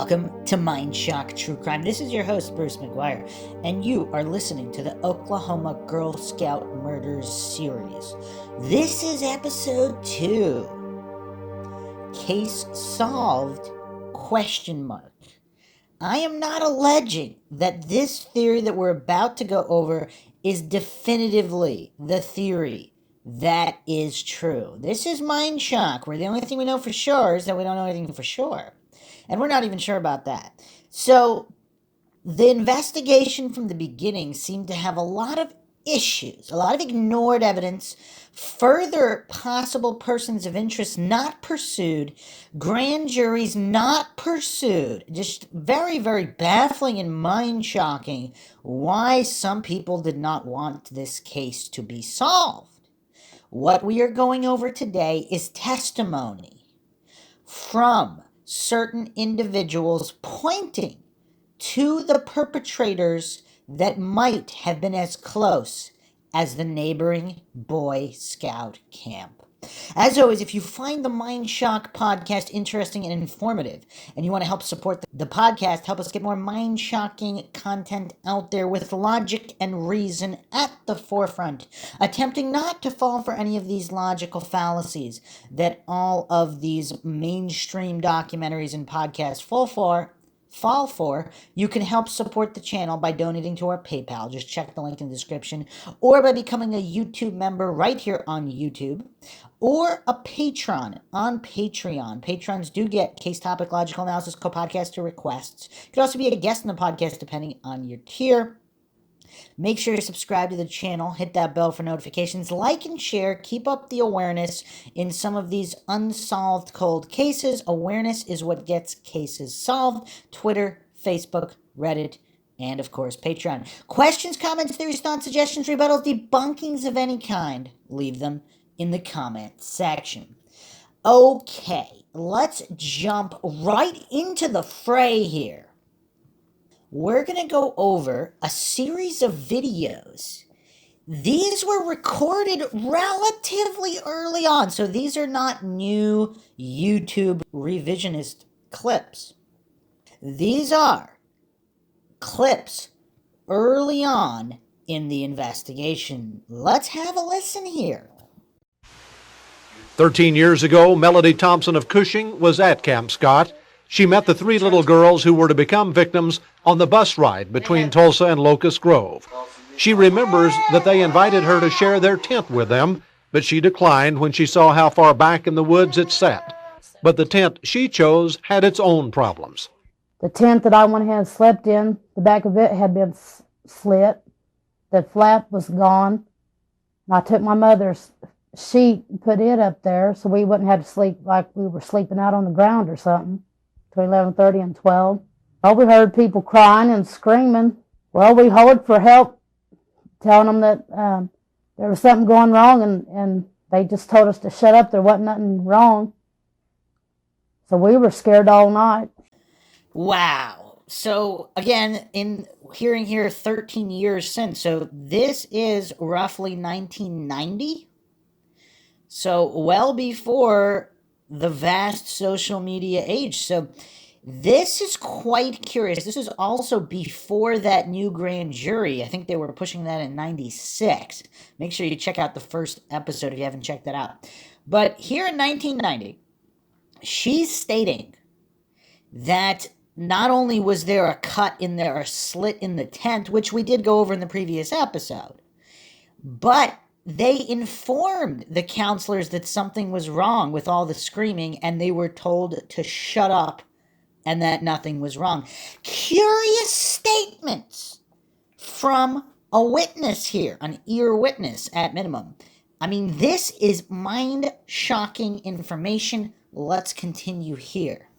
Welcome to Mindshock True Crime. This is your host, Bruce McGuire, and you are listening to the Oklahoma Girl Scout Murders series. This is episode 2. Case solved? ? I am not alleging that this theory that we're about to go over is definitively the theory that is true. This is Mindshock, where the only thing we know for sure is that we don't know anything for sure. And we're not even sure about that. So the investigation from the beginning seemed to have a lot of issues, a lot of ignored evidence, further possible persons of interest not pursued, grand juries not pursued. Just very, very baffling and mind-shocking why some people did not want this case to be solved. What we are going over today is testimony from certain individuals pointing to the perpetrators that might have been as close as the neighboring Boy Scout camp. As always, if you find the Mindshock podcast interesting and informative, and you want to help support the podcast, help us get more mind-shocking content out there with logic and reason at the forefront, attempting not to fall for any of these logical fallacies that all of these mainstream documentaries and podcasts fall for, you can help support the channel by donating to our PayPal. Just check the link in the description, or by becoming a YouTube member right here on YouTube, or a patron on Patreon. Patrons do get case topic, logical analysis, co-podcaster requests. You can also be a guest in the podcast depending on your tier. Make sure you subscribe to the channel, hit that bell for notifications, like and share, keep up the awareness in some of these unsolved cold cases. Awareness is what gets cases solved. Twitter, Facebook, Reddit, and of course Patreon. Questions, comments, theories, thoughts, suggestions, rebuttals, debunkings of any kind, leave them in the comment section. Okay, let's jump right into the fray here. We're going to go over a series of videos. These were recorded relatively early on, so these are not new YouTube revisionist clips. These are clips early on in the investigation. Let's have a listen here. 13 years ago, Melody Thompson of Cushing was at Camp Scott. She met the 3 little girls who were to become victims on the bus ride between Tulsa and Locust Grove. She remembers that they invited her to share their tent with them, but she declined when she saw how far back in the woods it sat. But the tent she chose had its own problems. The tent that I went ahead and slept in, the back of it had been slit. The flap was gone. And I took my mother's sheet and put it up there so we wouldn't have to sleep like we were sleeping out on the ground or something. Between 11:30 and 12. Well, we heard people crying and screaming. Well, we hollered for help, telling them that there was something going wrong, and they just told us to shut up. There wasn't nothing wrong. So we were scared all night. Wow. So, again, in hearing here 13 years since, so this is roughly 1990? So, well before the vast social media age. So this is quite curious. This is also before that new grand jury. I think they were pushing that in 96. Make sure you check out the first episode if you haven't checked that out. But here in 1990, she's stating that not only was there a cut in there, a slit in the tent, which we did go over in the previous episode, but they informed the counselors that something was wrong with all the screaming, and they were told to shut up and that nothing was wrong. Curious statements from a witness here, an ear witness at minimum. I mean, this is mind-shocking information. Let's continue here.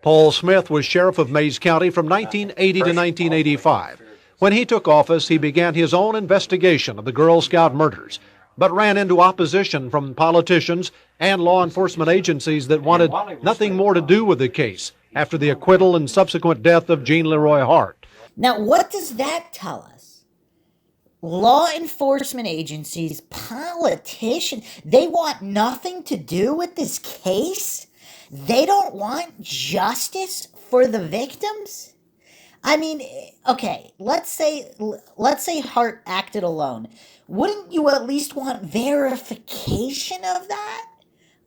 Paul Smith was sheriff of Mays County from 1980 to 1985. When he took office, he began his own investigation of the Girl Scout murders, but ran into opposition from politicians and law enforcement agencies that wanted nothing more to do with the case after the acquittal and subsequent death of Jean Leroy Hart. Now, what does that tell us? Law enforcement agencies, politicians, they want nothing to do with this case? They don't want justice for the victims? I mean, okay, let's say Hart acted alone. Wouldn't you at least want verification of that?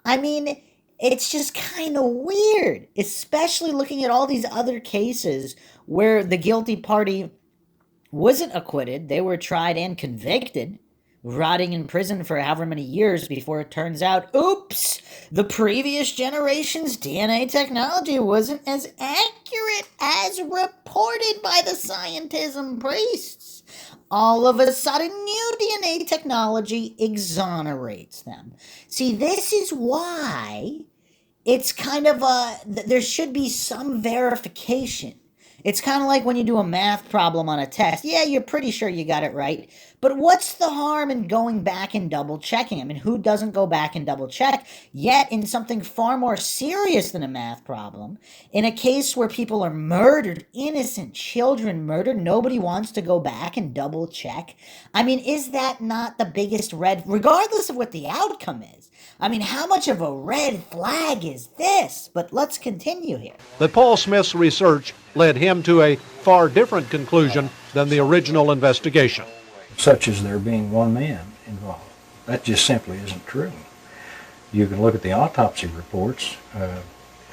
I mean, it's just kind of weird, especially looking at all these other cases where the guilty party wasn't acquitted, they were tried and convicted, rotting in prison for however many years before it turns out, oops, the previous generation's DNA technology wasn't as accurate as reported by the scientism priests. All of a sudden, new DNA technology exonerates them. See, this is why it's kind of there should be some verification. It's kind of like when you do a math problem on a test. Yeah, you're pretty sure you got it right, but what's the harm in going back and double checking? I mean, who doesn't go back and double check? Yet in something far more serious than a math problem, in a case where people are murdered, innocent children murdered, nobody wants to go back and double check. I mean, is that not the biggest red, regardless of what the outcome is? I mean, how much of a red flag is this? But let's continue here. That Paul Smith's research led him to a far different conclusion than the original investigation. Such as there being one man involved. That just simply isn't true. You can look at the autopsy reports.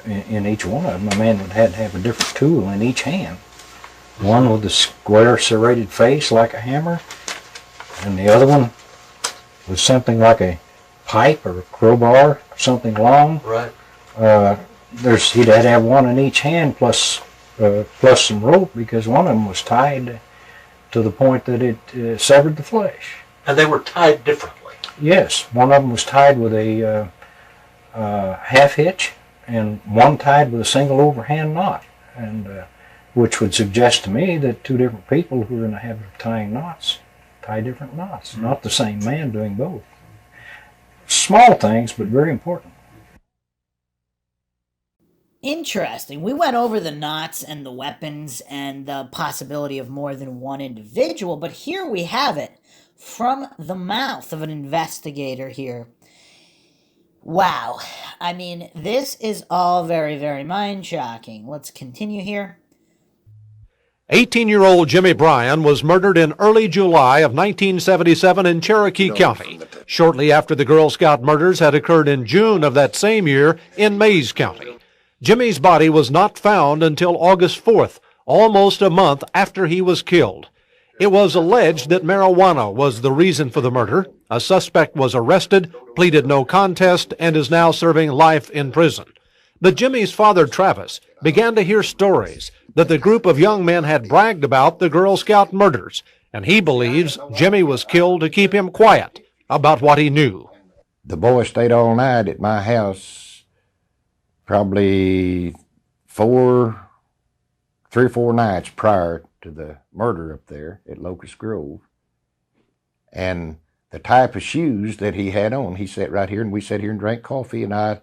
In each one of them, a man would have to have a different tool in each hand. One with a square serrated face like a hammer, and the other one with something like a pipe or a crowbar, something long. Right. He'd had to have one in each hand plus some rope, because one of them was tied to the point that it severed the flesh. And they were tied differently. Yes, one of them was tied with a half hitch, and one tied with a single overhand knot, and which would suggest to me that two different people who are in the habit of tying knots tie different knots, not the same man doing both. Small things, but very important. Interesting. We went over the knots and the weapons and the possibility of more than one individual, but here we have it from the mouth of an investigator here. Wow. I mean, this is all very, very mind-shocking. Let's continue here. 18-year-old Jimmy Bryan was murdered in early July of 1977 in Cherokee County, shortly after the Girl Scout murders had occurred in June of that same year in Mayes County. Jimmy's body was not found until August 4th, almost a month after he was killed. It was alleged that marijuana was the reason for the murder. A suspect was arrested, pleaded no contest, and is now serving life in prison. But Jimmy's father, Travis, began to hear stories that the group of young men had bragged about the Girl Scout murders, and he believes Jimmy was killed to keep him quiet about what he knew. The boys stayed all night at my house, probably 3 or 4 nights prior to the murder up there at Locust Grove. And the type of shoes that he had on, he sat right here and we sat here and drank coffee, and I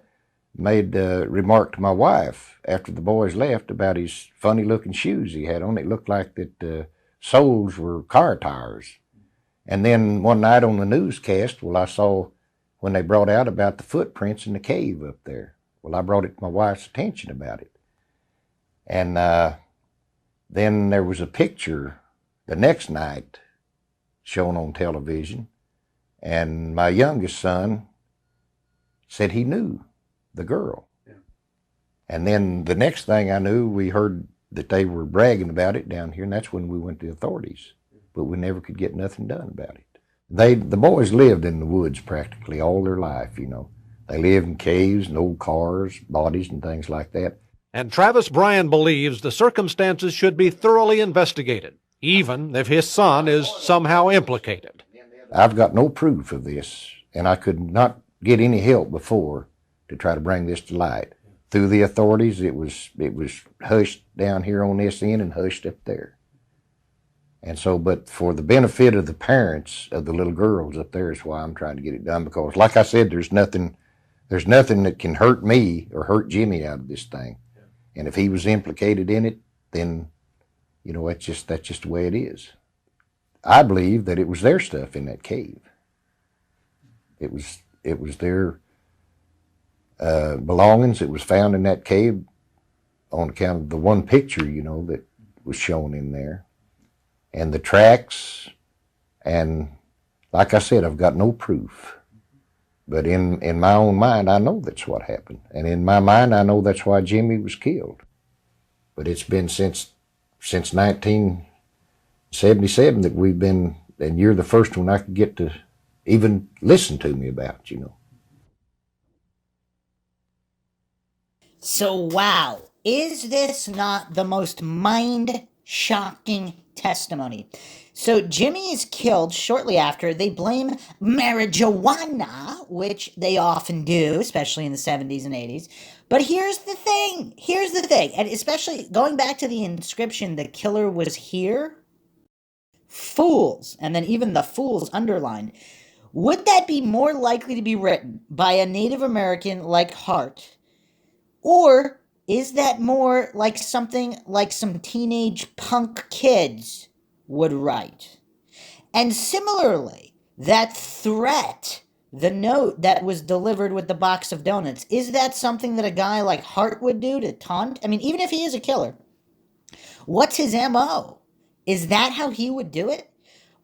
made a remark to my wife after the boys left about his funny looking shoes he had on. It looked like that the soles were car tires. And then one night on the newscast, I saw when they brought out about the footprints in the cave up there. Well, I brought it to my wife's attention about it. And then there was a picture the next night shown on television, and my youngest son said he knew the girl. Yeah. And then the next thing I knew, we heard that they were bragging about it down here, and that's when we went to the authorities. But we never could get nothing done about it. The boys lived in the woods practically all their life, you know. They lived in caves and old cars, bodies and things like that. And Travis Bryan believes the circumstances should be thoroughly investigated, even if his son is somehow implicated. I've got no proof of this, and I could not get any help before to try to bring this to light. Through the authorities, it was hushed down here on this end and hushed up there. And so, but for the benefit of the parents of the little girls up there is why I'm trying to get it done, because like I said, there's nothing that can hurt me or hurt Jimmy out of this thing. And if he was implicated in it, then, you know, that's just the way it is. I believe that it was their stuff in that cave. It was their belongings that was found in that cave on account of the one picture, you know, that was shown in there, and the tracks. And like I said, I've got no proof. But in my own mind, I know that's what happened. And in my mind, I know that's why Jimmy was killed. But it's been since 1977 that we've been, and you're the first one I could get to even listen to me about, you know. So, wow, is this not the most mind-shocking testimony? So, Jimmy is killed shortly after. They blame marijuana, which they often do, especially in the 70s and 80s. But here's the thing, and especially going back to the inscription, the killer was here, fools, and then even the fools underlined. Would that be more likely to be written by a Native American like Hart? Or is that more like something like some teenage punk kids would write? And similarly, that threat, the note that was delivered with the box of donuts, is that something that a guy like Hart would do to taunt? I mean, even if he is a killer, what's his MO? Is that how he would do it?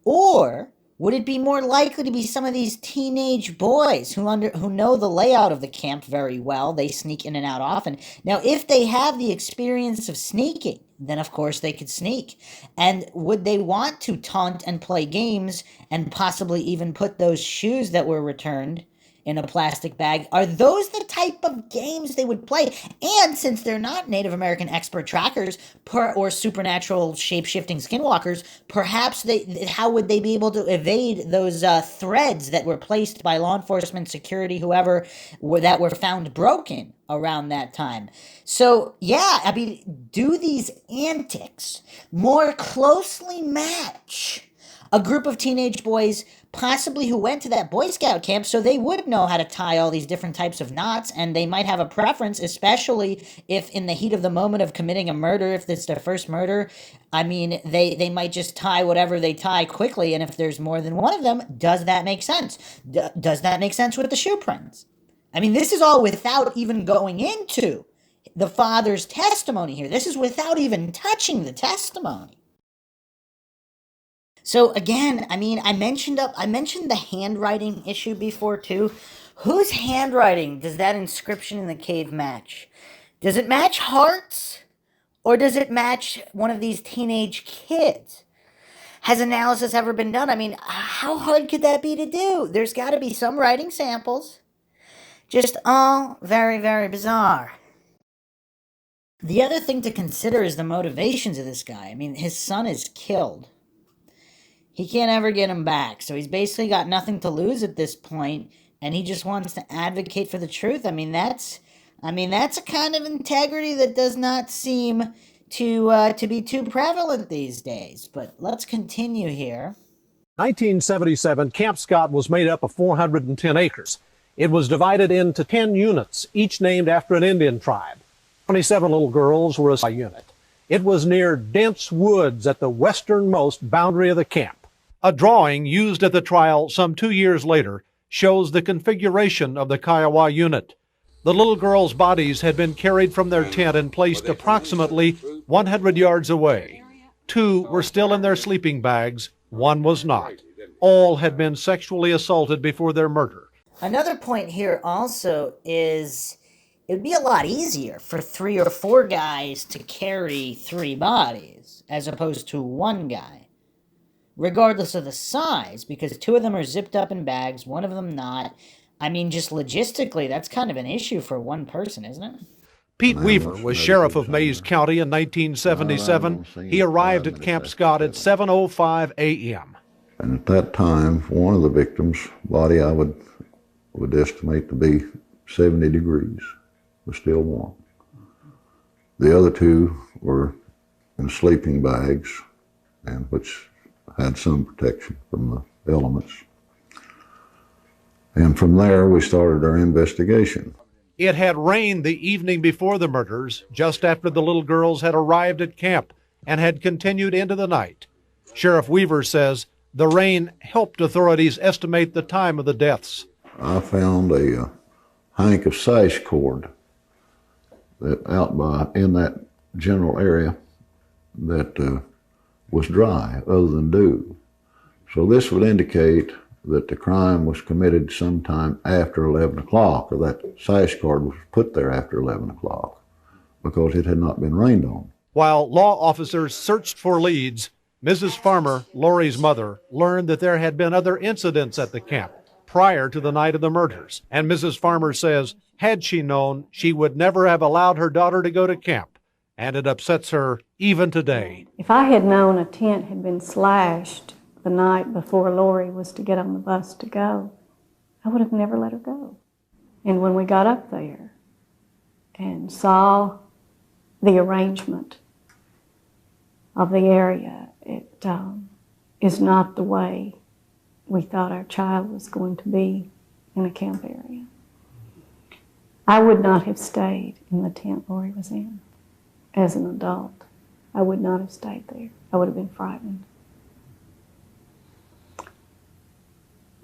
Or would it be more likely to be some of these teenage boys who know the layout of the camp very well? They sneak in and out often. Now, if they have the experience of sneaking, then of course they could sneak. And would they want to taunt and play games and possibly even put those shoes that were returned in a plastic bag? Are those the type of games they would play? And since they're not Native American expert trackers or supernatural shape-shifting skinwalkers, perhaps how would they be able to evade those threads that were placed by law enforcement, security, whoever, that were found broken around that time? So, yeah, I mean, do these antics more closely match a group of teenage boys possibly who went to that Boy Scout camp, so they would know how to tie all these different types of knots, and they might have a preference, especially if in the heat of the moment of committing a murder, if it's their first murder, I mean, they might just tie whatever they tie quickly, and if there's more than one of them, does that make sense? Does that make sense with the shoe prints? I mean, this is all without even going into the father's testimony here. This is without even touching the testimony. So again, I mean, I mentioned the handwriting issue before too. Whose handwriting does that inscription in the cave match? Does it match Hart's? Or does it match one of these teenage kids? Has analysis ever been done? I mean, how hard could that be to do? There's got to be some writing samples. Just all very, very bizarre. The other thing to consider is the motivations of this guy. I mean, his son is killed. He can't ever get him back, so he's basically got nothing to lose at this point, and he just wants to advocate for the truth. I mean, that's a kind of integrity that does not seem to be too prevalent these days. But let's continue here. 1977, Camp Scott was made up of 410 acres. It was divided into 10 units, each named after an Indian tribe. 27 little girls were a unit. It was near dense woods at the westernmost boundary of the camp. A drawing used at the trial some 2 years later shows the configuration of the Kiowa unit. The little girls' bodies had been carried from their tent and placed approximately 100 yards away. 2 were still in their sleeping bags, 1 was not. All had been sexually assaulted before their murder. Another point here also is it would be a lot easier for 3 or 4 guys to carry 3 bodies as opposed to 1 guy, regardless of the size, because 2 of them are zipped up in bags, 1 of them not. I mean, just logistically, that's kind of an issue for 1 person, isn't it? Pete Weaver was sheriff of Mays County in 1977. He arrived at Camp Scott at 7:05 a.m. And at that time, for one of the victims' body, I would estimate to be 70 degrees, was still warm. The other 2 were in sleeping bags, and which had some protection from the elements. And from there, we started our investigation. It had rained the evening before the murders, just after the little girls had arrived at camp, and had continued into the night. Sheriff Weaver says the rain helped authorities estimate the time of the deaths. I found a hank of sash cord that in that general area that was dry other than dew. So this would indicate that the crime was committed sometime after 11 o'clock, or that sash cord was put there after 11 o'clock because it had not been rained on. While law officers searched for leads, Mrs. Farmer, Lori's mother, learned that there had been other incidents at the camp prior to the night of the murders. And Mrs. Farmer says, had she known, she would never have allowed her daughter to go to camp. And it upsets her even today. If I had known a tent had been slashed the night before Lori was to get on the bus to go, I would have never let her go. And when we got up there and saw the arrangement of the area, it is not the way we thought our child was going to be in a camp area. I would not have stayed in the tent Lori was in as an adult. I would not have stayed there. I would have been frightened.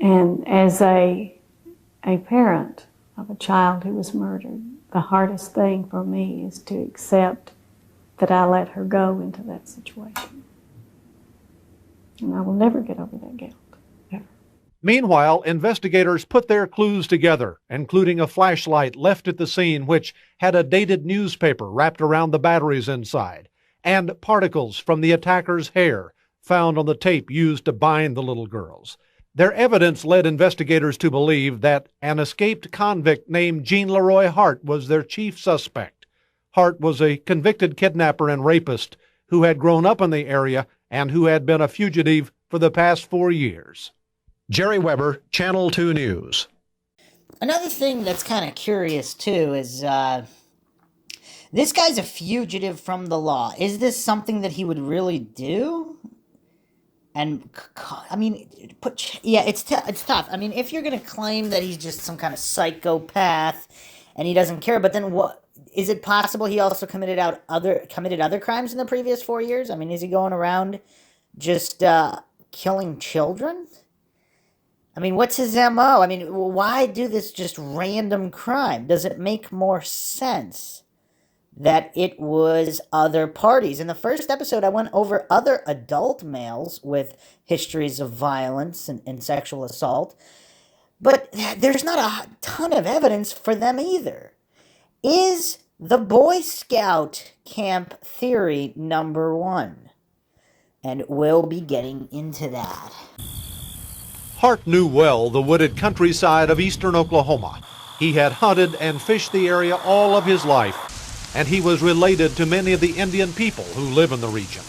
And as a parent of a child who was murdered, the hardest thing for me is to accept that I let her go into that situation. And I will never get over that guilt, ever. Meanwhile, investigators put their clues together, including a flashlight left at the scene which had a dated newspaper wrapped around the batteries inside, and particles from the attacker's hair found on the tape used to bind the little girls. Their evidence led investigators to believe that an escaped convict named Jean Leroy Hart was their chief suspect. Hart was a convicted kidnapper and rapist who had grown up in the area and who had been a fugitive for the past 4 years. Jerry Weber, Channel 2 News. Another thing that's kind of curious, too, is this guy's a fugitive from the law. Is this something that he would really do? And, I mean, it's tough. I mean, if you're going to claim that he's just some kind of psychopath and he doesn't care, but then what? Is it possible he also committed other crimes in the previous 4 years? I mean, is he going around just killing children? I mean, what's his MO? I mean, why do this just random crime? Does it make more sense that it was other parties? In the first episode, I went over other adult males with histories of violence and sexual assault, but there's not a ton of evidence for them either. Is the Boy Scout camp theory number one? And we'll be getting into that. Hart knew well the wooded countryside of eastern Oklahoma. He had hunted and fished the area all of his life, and he was related to many of the Indian people who live in the region.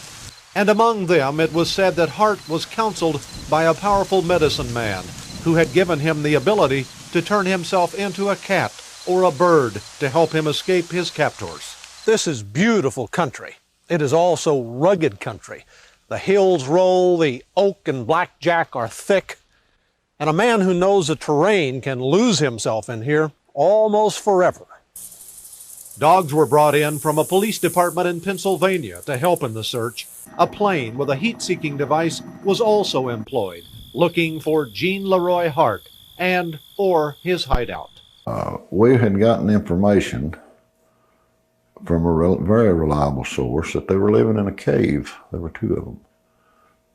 And among them, it was said that Hart was counseled by a powerful medicine man who had given him the ability to turn himself into a cat or a bird to help him escape his captors. This is beautiful country. It is also rugged country. The hills roll, the oak and blackjack are thick, and a man who knows the terrain can lose himself in here almost forever. Dogs were brought in from a police department in Pennsylvania to help in the search. A plane with a heat-seeking device was also employed, looking for Jean Leroy Hart and for his hideout. We had gotten information from a very reliable source that they were living in a cave. There were two of them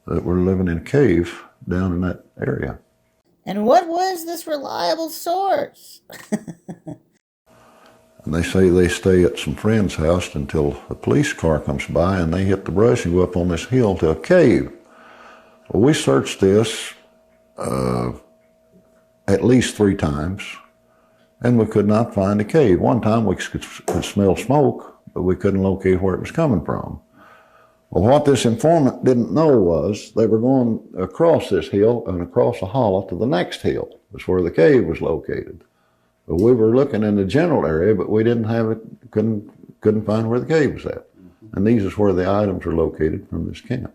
that were living in a cave down in that area. And what was this reliable source? And they say they stay at some friend's house until a police car comes by and they hit the brush and go up on this hill to a cave. Well, we searched this at least 3 times, and we could not find the cave. One time we could smell smoke, but we couldn't locate where it was coming from. Well, what this informant didn't know was they were going across this hill and across a hollow to the next hill. That's where the cave was located. But we were looking in the general area, but we didn't have it, couldn't find where the cave was at. And these is where the items are located from this camp.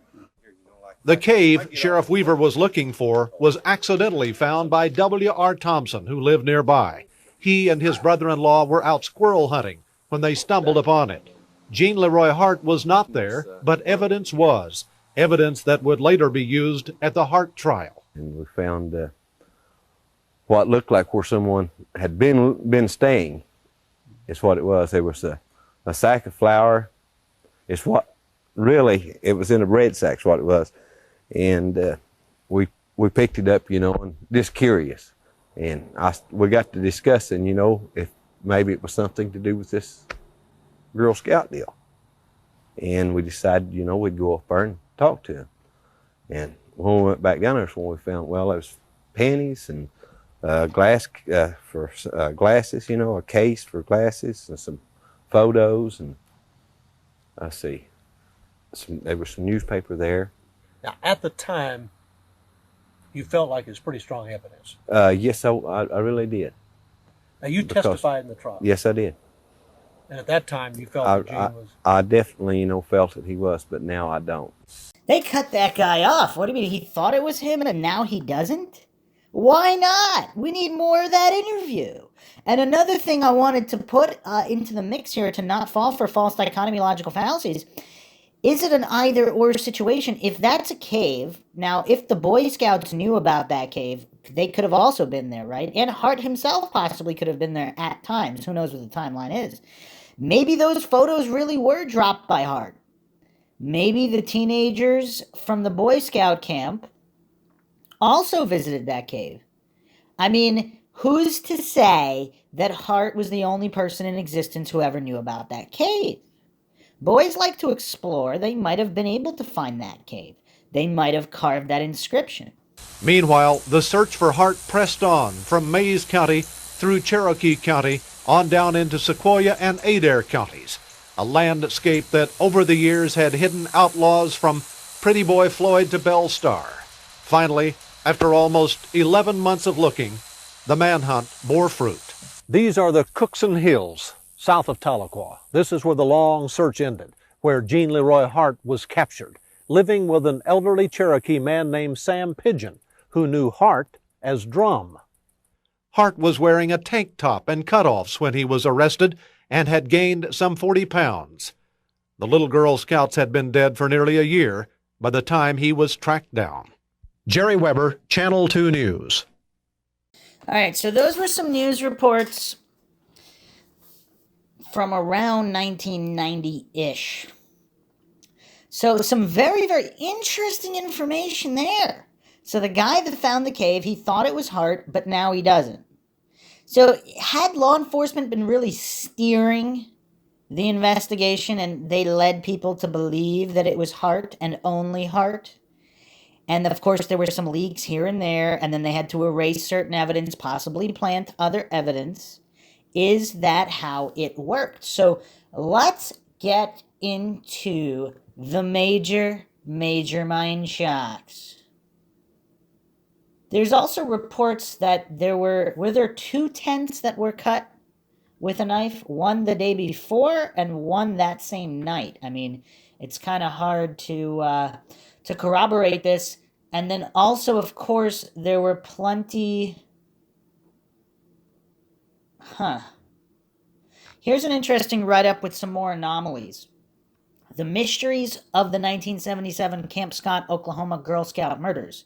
The cave Sheriff Weaver was looking for was accidentally found by W.R. Thompson, who lived nearby. He and his brother-in-law were out squirrel hunting when they stumbled upon it. Jean Leroy Hart was not there, but evidence was, evidence that would later be used at the Hart trial. And we found what looked like where someone had been staying. Is what it was. There was a sack of flour. It's what really, it was in a bread sack, is what it was. And we picked it up, and just curious. And we got to discussing, if maybe it was something to do with this Girl Scout deal. And we decided, we'd go up there and talk to him. And when we went back down there, that's when we found, well, there was pennies and glass for glasses, a case for glasses, and some photos, and I see, there was some newspaper there. Now, at the time, you felt like it was pretty strong evidence. Yes, I really did. Now, you testified in the trial. Yes, I did. And at that time, you felt that Gene was... I definitely, felt that he was, but now I don't. They cut that guy off. What do you mean? He thought it was him and now he doesn't? Why not? We need more of that interview. And another thing I wanted to put into the mix here to not fall for false dichotomy logical fallacies, is it an either-or situation? If that's a cave, now, if the Boy Scouts knew about that cave, they could have also been there, right? And Hart himself possibly could have been there at times. Who knows what the timeline is? Maybe those photos really were dropped by Hart. Maybe the teenagers from the Boy Scout camp also visited that cave. I mean, who's to say that Hart was the only person in existence who ever knew about that cave? Boys like to explore. They might have been able to find that cave. They might have carved that inscription. Meanwhile, the search for Hart pressed on from Mayes County through Cherokee County on down into Sequoia and Adair counties, a landscape that over the years had hidden outlaws from Pretty Boy Floyd to Belle Star. Finally, after almost 11 months of looking, the manhunt bore fruit. These are the Cookson Hills, south of Tahlequah. This is where the long search ended, where Gene Leroy Hart was captured, living with an elderly Cherokee man named Sam Pigeon, who knew Hart as Drum. Hart was wearing a tank top and cutoffs when he was arrested and had gained some 40 pounds. The little Girl Scouts had been dead for nearly a year by the time he was tracked down. Jerry Weber, Channel 2 News. All right, so those were some news reports from around 1990-ish. So some very, very interesting information there. So the guy that found the cave, he thought it was Hart, but now he doesn't. So had law enforcement been really steering the investigation and they led people to believe that it was Hart and only Hart? And of course there were some leaks here and there, and then they had to erase certain evidence, possibly plant other evidence. Is that how it worked? So let's get into the major mind shocks. There's also reports that were there 2 tents that were cut with a knife, one the day before and one that same night. I mean, it's kind of hard to corroborate this. And then also, of course, there were plenty... Here's an interesting write-up with some more anomalies. The Mysteries of the 1977 Camp Scott, Oklahoma Girl Scout Murders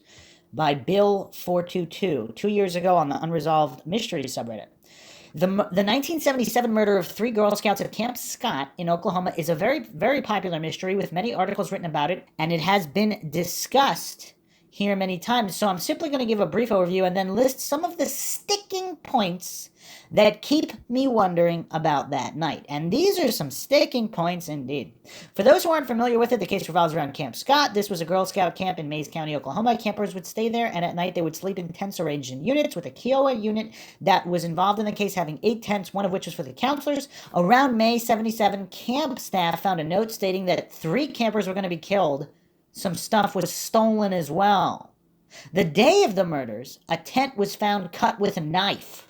by Bill 422, 2 years ago on the Unresolved Mysteries subreddit. The 1977 murder of 3 Girl Scouts at Camp Scott in Oklahoma is a very, very popular mystery with many articles written about it, and it has been discussed here many times. So I'm simply going to give a brief overview and then list some of the sticking points that keep me wondering about that night. And these are some sticking points indeed. For those who aren't familiar with it, the case revolves around Camp Scott. This was a Girl Scout camp in Mayes County, Oklahoma. Campers would stay there, and at night they would sleep in tents arranged in units, with a Kiowa unit that was involved in the case having 8 tents, one of which was for the counselors. Around May 77, camp staff found a note stating that 3 campers were going to be killed. Some stuff was stolen as well. The day of the murders, a tent was found cut with a knife.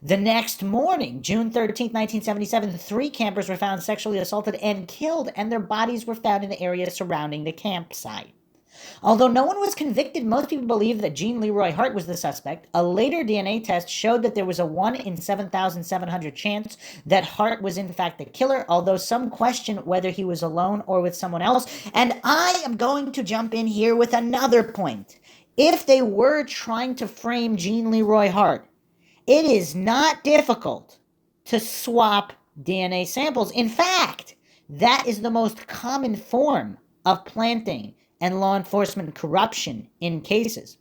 The next morning, June 13, 1977, 3 campers were found sexually assaulted and killed, and their bodies were found in the area surrounding the campsite. Although no one was convicted, most people believe that Gene Leroy Hart was the suspect. A later DNA test showed that there was a 1 in 7,700 chance that Hart was in fact the killer, although some question whether he was alone or with someone else. And I am going to jump in here with another point. if they were trying to frame Jean Leroy Hart, it is not difficult to swap DNA samples. In fact, that is the most common form of planting and law enforcement corruption in cases.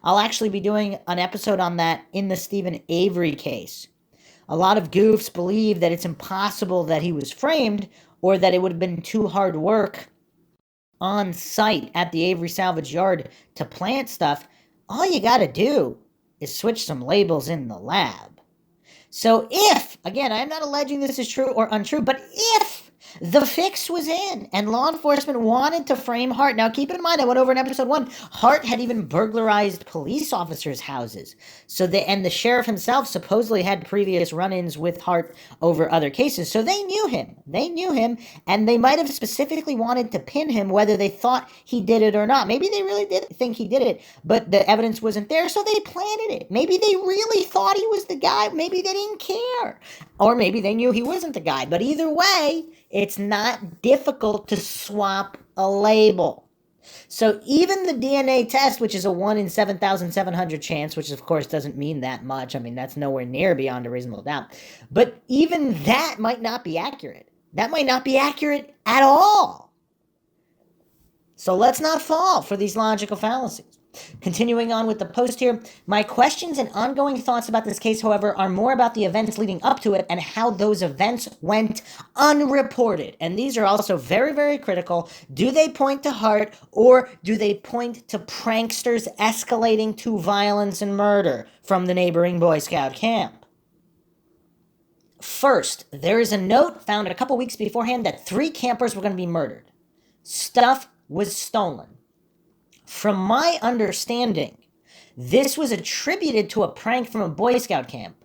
I'll actually be doing an episode on that in the Stephen Avery case. A lot of goofs believe that it's impossible that he was framed or that it would have been too hard work on site at the Avery salvage yard to plant stuff. All you got to do is switch some labels in the lab. So if, again, I'm not alleging this is true or untrue, but if the fix was in and law enforcement wanted to frame Hart. Now, keep in mind, I went over in episode 1, Hart had even burglarized police officers' houses. And the sheriff himself supposedly had previous run-ins with Hart over other cases. So they knew him. And they might have specifically wanted to pin him whether they thought he did it or not. Maybe they really did think he did it, but the evidence wasn't there, so they planted it. Maybe they really thought he was the guy. Maybe they didn't care. Or maybe they knew he wasn't the guy. But either way, it's not difficult to swap a label. So even the DNA test, which is a 1 in 7,700 chance, which of course doesn't mean that much. I mean, that's nowhere near beyond a reasonable doubt. But even that might not be accurate. That might not be accurate at all. So let's not fall for these logical fallacies. Continuing on with the post here, my questions and ongoing thoughts about this case, however, are more about the events leading up to it and how those events went unreported. And these are also very, very critical. Do they point to Hart, or do they point to pranksters escalating to violence and murder from the neighboring Boy Scout camp? First, there is a note found a couple weeks beforehand that 3 campers were going to be murdered. Stuff was stolen. From my understanding, this was attributed to a prank from a Boy Scout camp.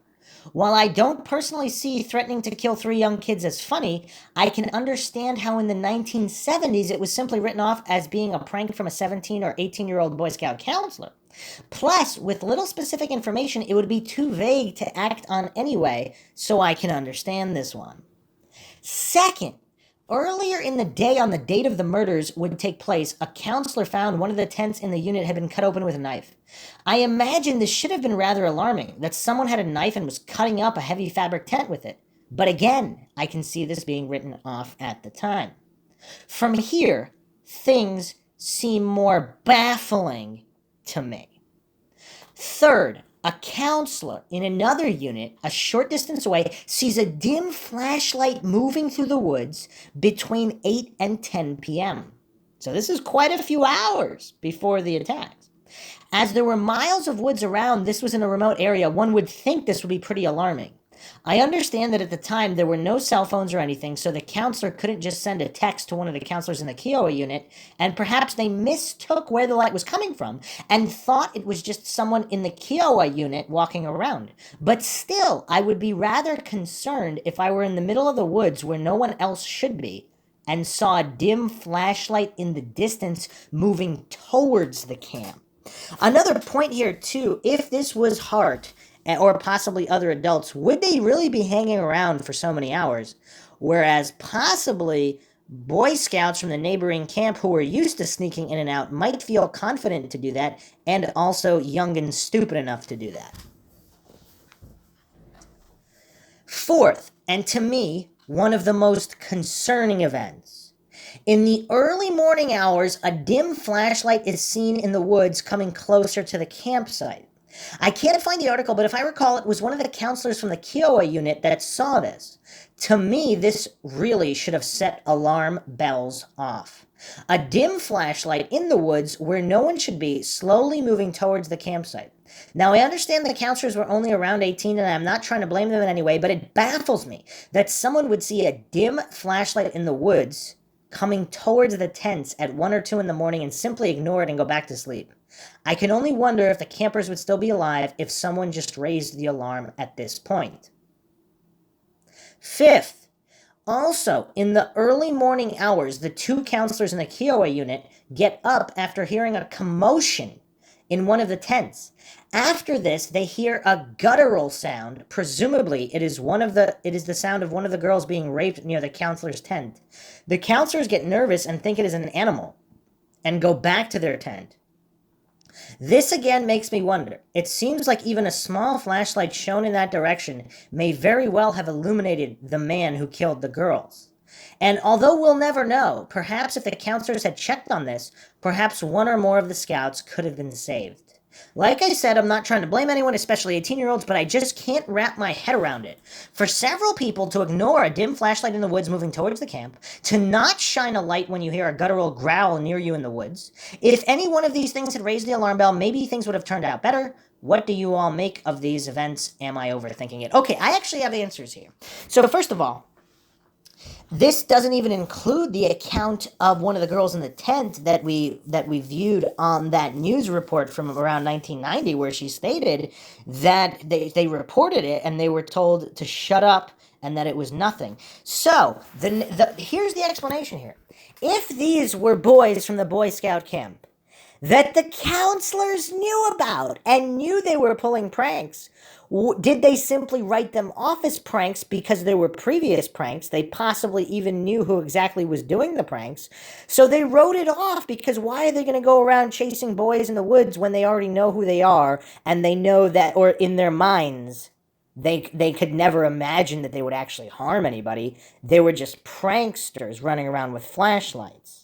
While I don't personally see threatening to kill 3 young kids as funny, I can understand how in the 1970s it was simply written off as being a prank from a 17 or 18-year-old Boy Scout counselor. Plus, with little specific information, it would be too vague to act on anyway, so I can understand this one. Second, earlier in the day on the date of the murders would take place, a counselor found one of the tents in the unit had been cut open with a knife. I imagine this should have been rather alarming, that someone had a knife and was cutting up a heavy fabric tent with it. But again, I can see this being written off at the time. From here, things seem more baffling to me. Third, a counselor in another unit, a short distance away, sees a dim flashlight moving through the woods between 8 and 10 p.m. So this is quite a few hours before the attacks. As there were miles of woods around, this was in a remote area, one would think this would be pretty alarming. I understand that at the time there were no cell phones or anything, so the counselor couldn't just send a text to one of the counselors in the Kiowa unit, and perhaps they mistook where the light was coming from and thought it was just someone in the Kiowa unit walking around. But still, I would be rather concerned if I were in the middle of the woods where no one else should be and saw a dim flashlight in the distance moving towards the camp. Another point here, too, if this was Hart, or possibly other adults, would they really be hanging around for so many hours? Whereas possibly Boy Scouts from the neighboring camp who were used to sneaking in and out might feel confident to do that, and also young and stupid enough to do that. Fourth, and to me, one of the most concerning events. In the early morning hours, a dim flashlight is seen in the woods coming closer to the campsite. I can't find the article, but if I recall, it was one of the counselors from the Kiowa unit that saw this. To me, this really should have set alarm bells off. A dim flashlight in the woods where no one should be, slowly moving towards the campsite. Now, I understand the counselors were only around 18, and I'm not trying to blame them in any way, but it baffles me that someone would see a dim flashlight in the woods coming towards the tents at 1 or 2 in the morning and simply ignore it and go back to sleep. I can only wonder if the campers would still be alive if someone just raised the alarm at this point. Fifth, also in the early morning hours, the 2 counselors in the Kiowa unit get up after hearing a commotion in one of the tents. After this, they hear a guttural sound. Presumably, it is the sound of one of the girls being raped near the counselor's tent. The counselors get nervous and think it is an animal and go back to their tent. This again makes me wonder. It seems like even a small flashlight shown in that direction may very well have illuminated the man who killed the girls. And although we'll never know, perhaps if the counselors had checked on this, perhaps one or more of the scouts could have been saved. Like I said, I'm not trying to blame anyone, especially 18-year-olds, but I just can't wrap my head around it. For several people to ignore a dim flashlight in the woods moving towards the camp, to not shine a light when you hear a guttural growl near you in the woods. If any one of these things had raised the alarm bell, maybe things would have turned out better. What do you all make of these events? Am I overthinking it? Okay, I actually have answers here. So first of all, this doesn't even include the account of one of the girls in the tent that we viewed on that news report from around 1990, where she stated that they reported it and they were told to shut up and that it was nothing. So here's the explanation here. If these were boys from the Boy Scout camp that the counselors knew about and knew they were pulling pranks, did they simply write them off as pranks because there were previous pranks? They possibly even knew who exactly was doing the pranks. So they wrote it off because why are they going to go around chasing boys in the woods when they already know who they are and they know that, or in their minds, they could never imagine that they would actually harm anybody. They were just pranksters running around with flashlights.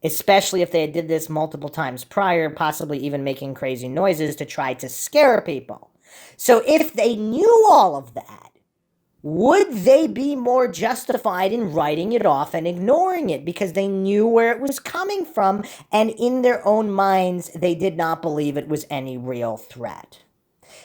Especially if they did this multiple times prior, possibly even making crazy noises to try to scare people. So if they knew all of that, would they be more justified in writing it off and ignoring it because they knew where it was coming from and in their own minds they did not believe it was any real threat?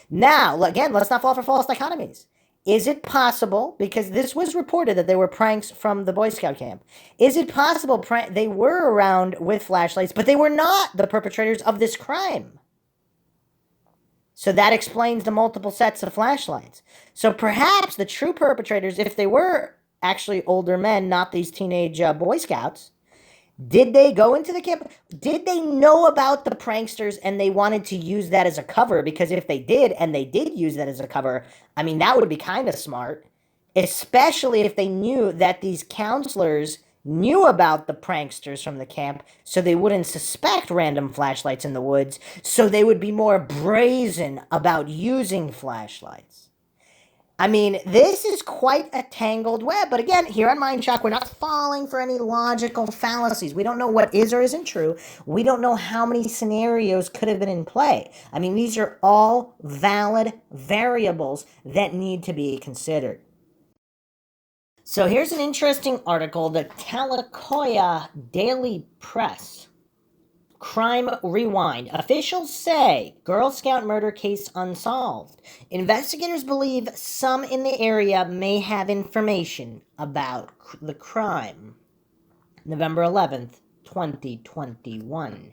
Now, again, let's not fall for false dichotomies. Is it possible, because this was reported that there were pranks from the Boy Scout camp, is it possible they were around with flashlights, but they were not the perpetrators of this crime? So that explains the multiple sets of flashlights. So perhaps the true perpetrators, if they were actually older men, not these teenage Boy Scouts, did they go into the camp? Did they know about the pranksters and they wanted to use that as a cover? Because if they did, and they did use that as a cover, I mean, that would be kind of smart. Especially if they knew that these counselors knew about the pranksters from the camp, so they wouldn't suspect random flashlights in the woods, so they would be more brazen about using flashlights. I mean, this is quite a tangled web, but again, here on Mindshock, we're not falling for any logical fallacies. We don't know what is or isn't true. We don't know how many scenarios could have been in play. I mean, these are all valid variables that need to be considered. So here's an interesting article, the Talakoya Daily Press. Crime Rewind. Officials say Girl Scout murder case unsolved. Investigators believe some in the area may have information about the crime. November 11th, 2021.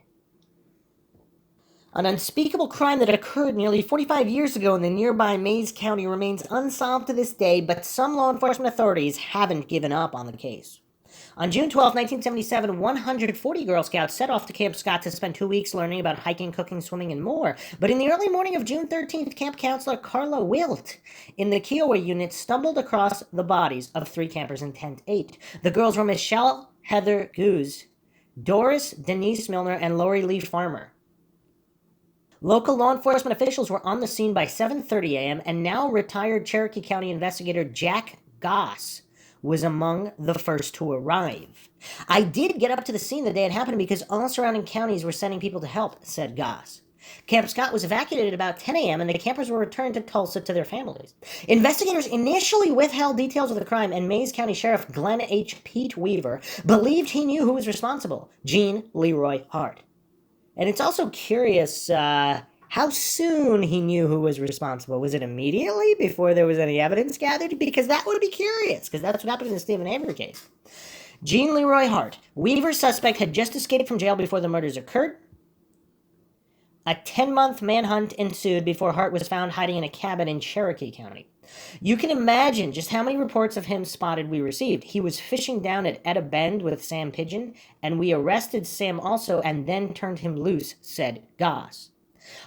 An unspeakable crime that occurred nearly 45 years ago in the nearby Mayes County remains unsolved to this day, but some law enforcement authorities haven't given up on the case. On June 12, 1977, 140 Girl Scouts set off to Camp Scott to spend 2 weeks learning about hiking, cooking, swimming, and more. But in the early morning of June 13th, camp counselor Carla Wilt in the Kiowa unit stumbled across the bodies of 3 campers in Tent 8. The girls were Michelle Heather Goose, Doris Denise Milner, and Lori Lee Farmer. Local law enforcement officials were on the scene by 7:30 a.m., and now retired Cherokee County investigator Jack Goss was among the first to arrive. I did get up to the scene the day it happened because all surrounding counties were sending people to help, said Goss. Camp Scott was evacuated at about 10 a.m., and the campers were returned to Tulsa to their families. Investigators initially withheld details of the crime, and Mayes County Sheriff Glenn H. Pete Weaver believed he knew who was responsible, Gene Leroy Hart. And it's also curious how soon he knew who was responsible. Was it immediately before there was any evidence gathered? Because that would be curious, because that's what happened in the Stephen Avery case. Gene Leroy Hart, Weaver's suspect, had just escaped from jail before the murders occurred. A 10-month manhunt ensued before Hart was found hiding in a cabin in Cherokee County. You can imagine just how many reports of him spotted we received. He was fishing down at Etta Bend with Sam Pigeon, and we arrested Sam also and then turned him loose, said Goss.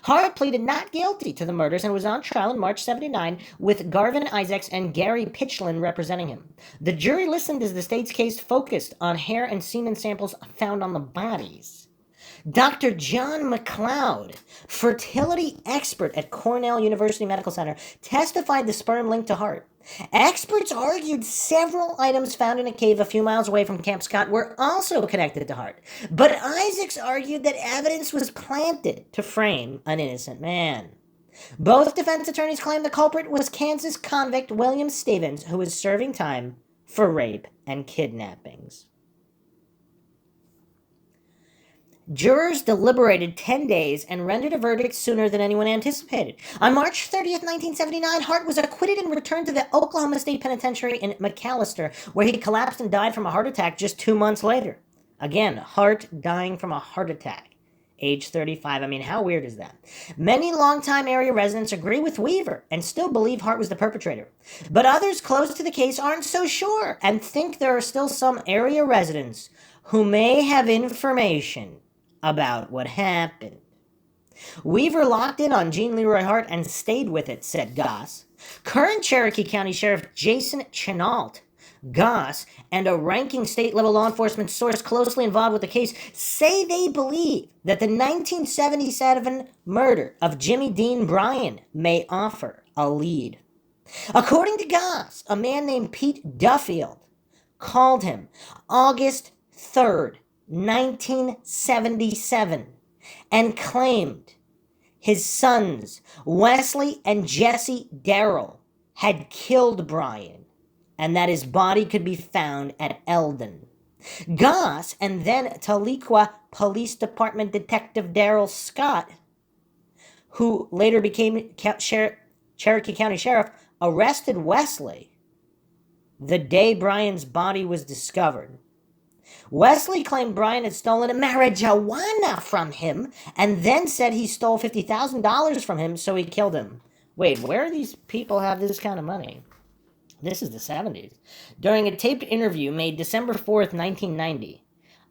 Hart pleaded not guilty to the murders and was on trial in March 79 with Garvin Isaacs and Gary Pitchlin representing him. The jury listened as the state's case focused on hair and semen samples found on the bodies. Dr. John McLeod, fertility expert at Cornell University Medical Center, testified the sperm linked to Hart. Experts argued several items found in a cave a few miles away from Camp Scott were also connected to Hart, but Isaacs argued that evidence was planted to frame an innocent man. Both defense attorneys claimed the culprit was Kansas convict William Stevens, who was serving time for rape and kidnappings. Jurors deliberated 10 days and rendered a verdict sooner than anyone anticipated. On March 30th, 1979, Hart was acquitted and returned to the Oklahoma State Penitentiary in McAlester, where he collapsed and died from a heart attack just 2 months later. Again, Hart dying from a heart attack. Age 35. I mean, how weird is that? Many longtime area residents agree with Weaver and still believe Hart was the perpetrator. But others close to the case aren't so sure and think there are still some area residents who may have information about what happened. Weaver locked in on Gene Leroy Hart and stayed with it, said Goss. Current Cherokee County Sheriff Jason Chenault, Goss, and a ranking state-level law enforcement source closely involved with the case say they believe that the 1977 murder of Jimmy Dean Bryan may offer a lead. According to Goss, a man named Pete Duffield called him August 3rd, 1977, and claimed his sons, Wesley and Jesse Darrell, had killed Bryan, and that his body could be found at Eldon. Goss and then Tahlequah Police Department Detective Darrell Scott, who later became Cherokee County Sheriff, arrested Wesley the day Bryan's body was discovered. Wesley claimed Bryan had stolen a marijuana from him and then said he stole $50,000 from him, so he killed him. Wait, where do these people have this kind of money? This is the 70s. During a taped interview made December 4th, 1990,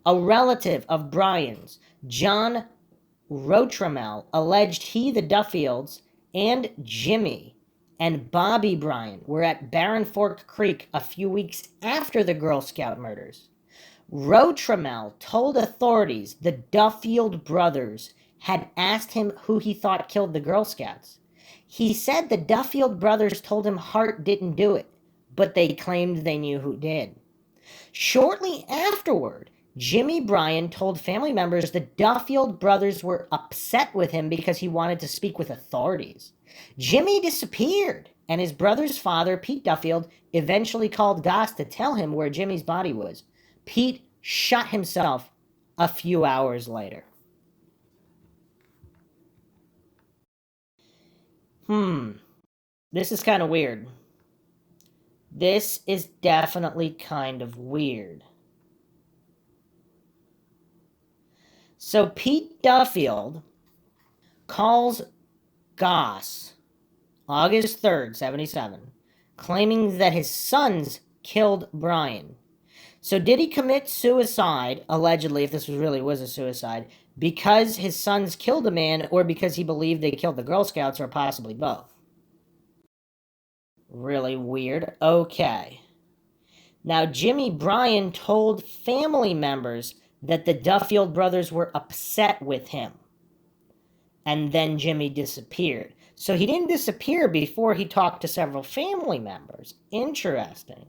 a relative of Bryan's, John Rotramel, alleged he, the Duffields, and Jimmy and Bobby Bryan were at Barren Fork Creek a few weeks after the Girl Scout murders. Rotramel told authorities the Duffield brothers had asked him who he thought killed the Girl Scouts. He said the Duffield brothers told him Hart didn't do it, but they claimed they knew who did. Shortly afterward, Jimmy Bryan told family members the Duffield brothers were upset with him because he wanted to speak with authorities. Jimmy disappeared, and his brother's father, Pete Duffield, eventually called Goss to tell him where Jimmy's body was. Pete shot himself a few hours later. This is kind of weird. This is definitely kind of weird. So Pete Duffield calls Goss August 3rd, 77, claiming that his sons killed Bryan. So did he commit suicide, allegedly, if this really was a suicide, because his sons killed a man, or because he believed they killed the Girl Scouts, or possibly both? Really weird. Okay. Now, Jimmy Bryan told family members that the Duffield brothers were upset with him. And then Jimmy disappeared. So he didn't disappear before he talked to several family members. Interesting.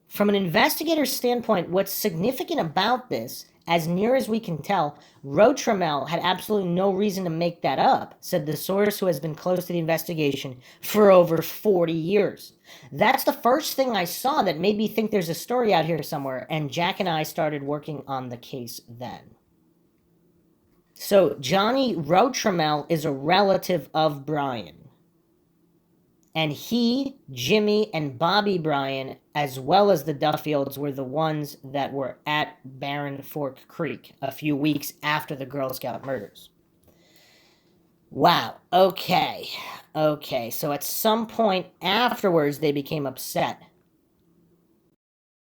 From an investigator's standpoint, what's significant about this, as near as we can tell, Rotramel had absolutely no reason to make that up, said the source who has been close to the investigation for over 40 years. That's the first thing I saw that made me think there's a story out here somewhere, and Jack and I started working on the case then. So Johnny Rotramel is a relative of Bryan. And he, Jimmy, and Bobby Bryan, as well as the Duffields, were the ones that were at Barren Fork Creek a few weeks after the Girl Scout murders. Wow, okay. So at some point afterwards, they became upset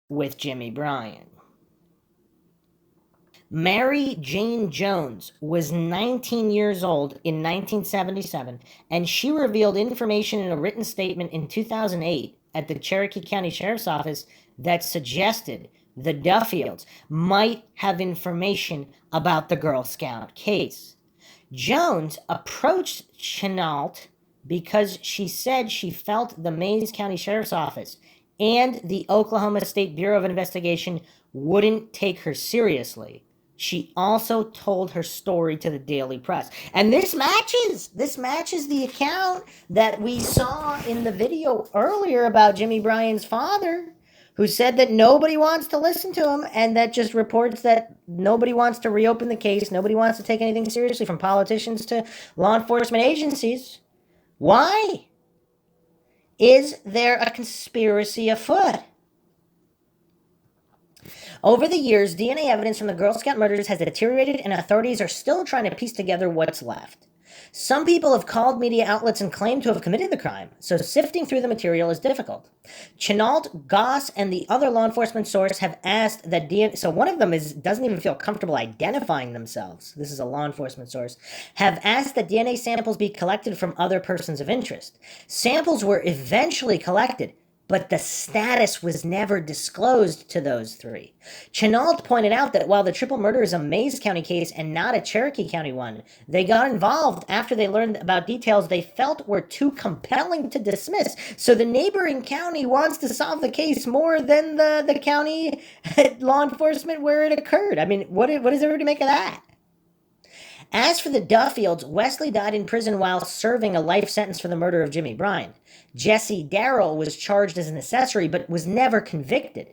with Jimmy Bryan. Mary Jane Jones was 19 years old in 1977, and she revealed information in a written statement in 2008 at the Cherokee County Sheriff's Office that suggested the Duffields, might have information about the Girl Scout case. Jones approached Chenault because she said she felt the Mays County Sheriff's Office and the Oklahoma State Bureau of Investigation wouldn't take her seriously. She also told her story to the Daily Press. And this matches the account that we saw in the video earlier about Jimmy Bryan's father, who said that nobody wants to listen to him, and that just reports that nobody wants to reopen the case, nobody wants to take anything seriously, from politicians to law enforcement agencies. Why? Is there a conspiracy afoot? Over the years, DNA evidence from the Girl Scout murders has deteriorated, and authorities are still trying to piece together what's left. Some people have called media outlets and claimed to have committed the crime, so sifting through the material is difficult. Chenault, Goss, and the other law enforcement source have asked that DNA... So one of them doesn't even feel comfortable identifying themselves. This is a law enforcement source. Have asked that DNA samples be collected from other persons of interest. Samples were eventually collected, but the status was never disclosed to those three. Chenault pointed out that while the triple murder is a Mays County case and not a Cherokee County one, they got involved after they learned about details they felt were too compelling to dismiss. So the neighboring county wants to solve the case more than the county law enforcement where it occurred. I mean, what does everybody make of that? As for the Duffields, Wesley died in prison while serving a life sentence for the murder of Jimmy Bryan. Jesse Darrell was charged as an accessory but was never convicted.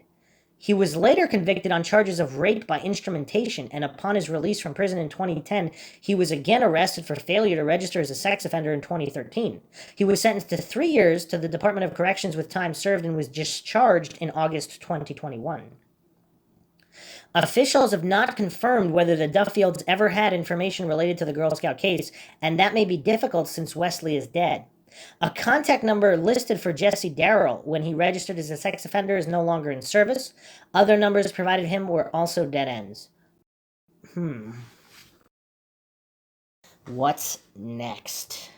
He was later convicted on charges of rape by instrumentation, and upon his release from prison in 2010, he was again arrested for failure to register as a sex offender in 2013. He was sentenced to 3 years to the Department of Corrections with time served and was discharged in August 2021. Officials have not confirmed whether the Duffields ever had information related to the Girl Scout case, and that may be difficult since Wesley is dead. A contact number listed for Jesse Darrell when he registered as a sex offender is no longer in service. Other numbers provided him were also dead ends. What's next?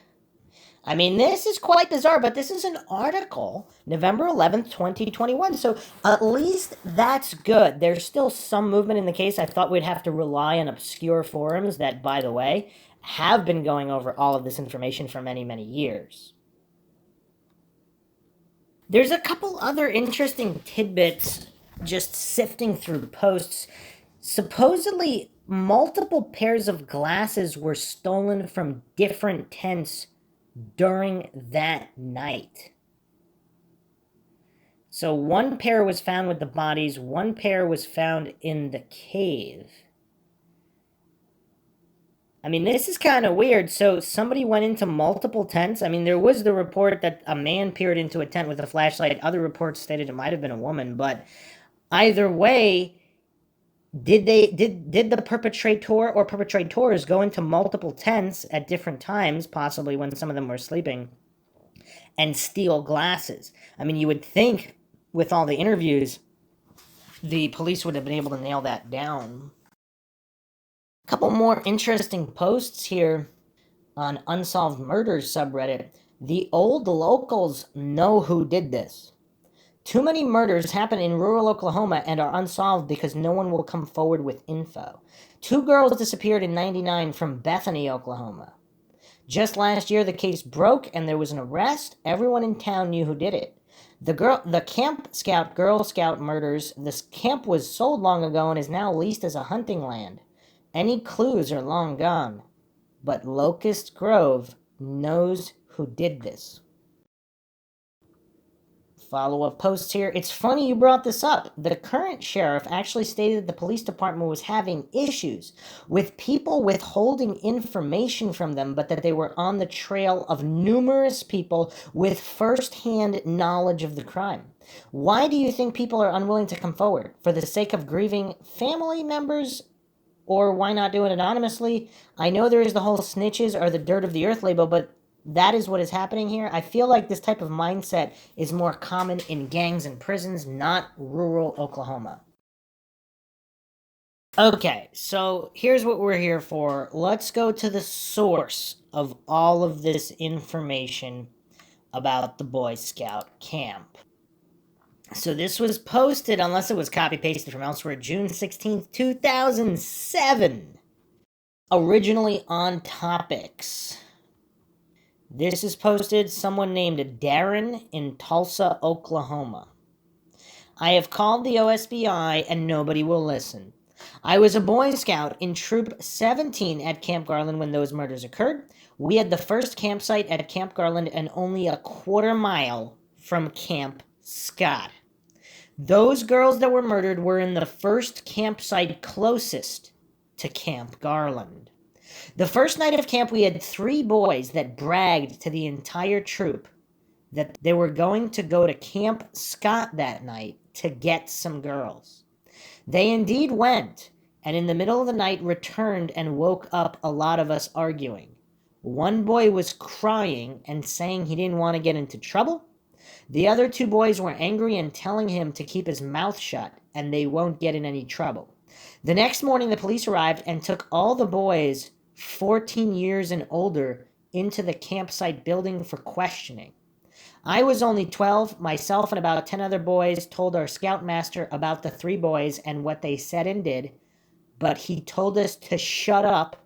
I mean, this is quite bizarre, but this is an article, November 11th, 2021. So at least that's good. There's still some movement in the case. I thought we'd have to rely on obscure forums that, by the way, have been going over all of this information for many, many years. There's a couple other interesting tidbits just sifting through the posts. Supposedly, multiple pairs of glasses were stolen from different tents during that night. So one pair was found with the bodies, one pair was found in the cave. I mean, this is kind of weird. So somebody went into multiple tents. I mean, there was the report that a man peered into a tent with a flashlight. Other reports stated it might have been a woman, but either way, did the perpetrator or perpetrators go into multiple tents at different times, possibly when some of them were sleeping, and steal glasses? I mean, you would think with all the interviews, the police would have been able to nail that down. A couple more interesting posts here on Unsolved Murders subreddit. The old locals know who did this. Too many murders happen in rural Oklahoma and are unsolved because no one will come forward with info. 2 girls disappeared in '99 from Bethany, Oklahoma. Just last year, the case broke and there was an arrest. Everyone in town knew who did it. The Camp Scout Girl Scout murders. This camp was sold long ago and is now leased as a hunting land. Any clues are long gone. But Locust Grove knows who did this. Follow-up posts here. It's funny you brought this up. The current sheriff actually stated the police department was having issues with people withholding information from them, but that they were on the trail of numerous people with first-hand knowledge of the crime. Why do you think people are unwilling to come forward? For the sake of grieving family members? Or why not do it anonymously? I know there is the whole snitches are the dirt of the earth label, but that is what is happening here. I feel like this type of mindset is more common in gangs and prisons, not rural Oklahoma. Okay, so here's what we're here for. Let's go to the source of all of this information about the Boy Scout camp. So this was posted, unless it was copy-pasted from elsewhere, June 16th, 2007. Originally on Topics. This is posted, someone named Darren in Tulsa, Oklahoma. I have called the OSBI and nobody will listen. I was a Boy Scout in Troop 17 at Camp Garland when those murders occurred. We had the first campsite at Camp Garland and only a quarter mile from Camp Scott. Those girls that were murdered were in the first campsite closest to Camp Garland. The first night of camp, we had 3 boys that bragged to the entire troop that they were going to go to Camp Scott that night to get some girls. They indeed went, and in the middle of the night returned and woke up a lot of us arguing. One boy was crying and saying he didn't want to get into trouble. The other 2 boys were angry and telling him to keep his mouth shut and they won't get in any trouble. The next morning, the police arrived and took all the boys 14 years and older into the campsite building for questioning. I was only 12. Myself and about 10 other boys told our scoutmaster about the 3 boys and what they said and did, but he told us to shut up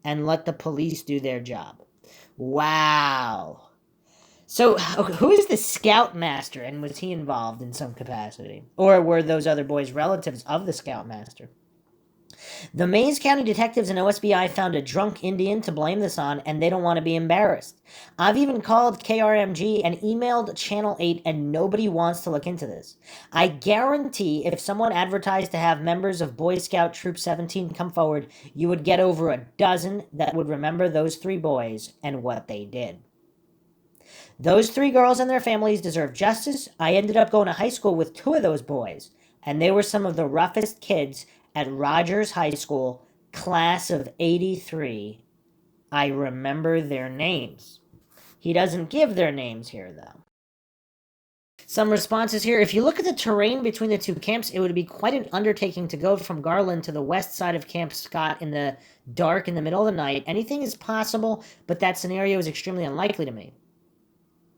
and let the police do their job. Wow. So, who is the scoutmaster, and was he involved in some capacity? Or were those other boys relatives of the scoutmaster? The Mays County detectives and OSBI found a drunk Indian to blame this on, and they don't want to be embarrassed. I've even called KRMG and emailed Channel 8, and nobody wants to look into this. I guarantee if someone advertised to have members of Boy Scout Troop 17 come forward, you would get over a dozen that would remember those 3 boys and what they did. Those 3 girls and their families deserve justice. I ended up going to high school with 2 of those boys, and they were some of the roughest kids at Rogers High School, class of '83. I remember their names. He doesn't give their names here, though. Some responses here. If you look at the terrain between the 2 camps, it would be quite an undertaking to go from Garland to the west side of Camp Scott in the dark in the middle of the night. Anything is possible, but that scenario is extremely unlikely to me.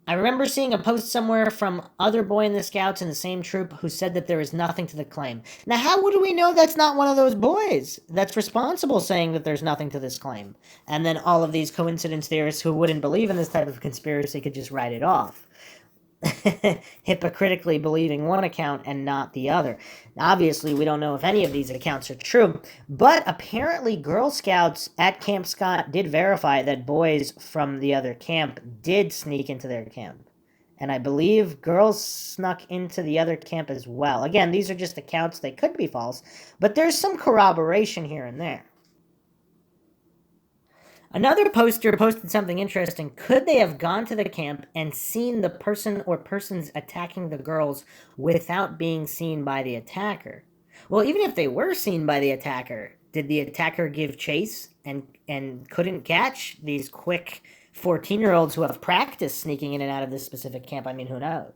I remember seeing a post somewhere from other boy in the Scouts in the same troop who said that there is nothing to the claim. Now, how would we know that's not one of those boys that's responsible saying that there's nothing to this claim? And then all of these coincidence theorists who wouldn't believe in this type of conspiracy could just write it off. Hypocritically believing one account and not the other. Obviously, we don't know if any of these accounts are true, but apparently Girl Scouts at Camp Scott did verify that boys from the other camp did sneak into their camp. And I believe girls snuck into the other camp as well. Again, these are just accounts, they could be false, but there's some corroboration here and there. Another poster posted something interesting. Could they have gone to the camp and seen the person or persons attacking the girls without being seen by the attacker? Well, even if they were seen by the attacker, did the attacker give chase and couldn't catch these quick 14-year-olds who have practiced sneaking in and out of this specific camp? I mean, who knows?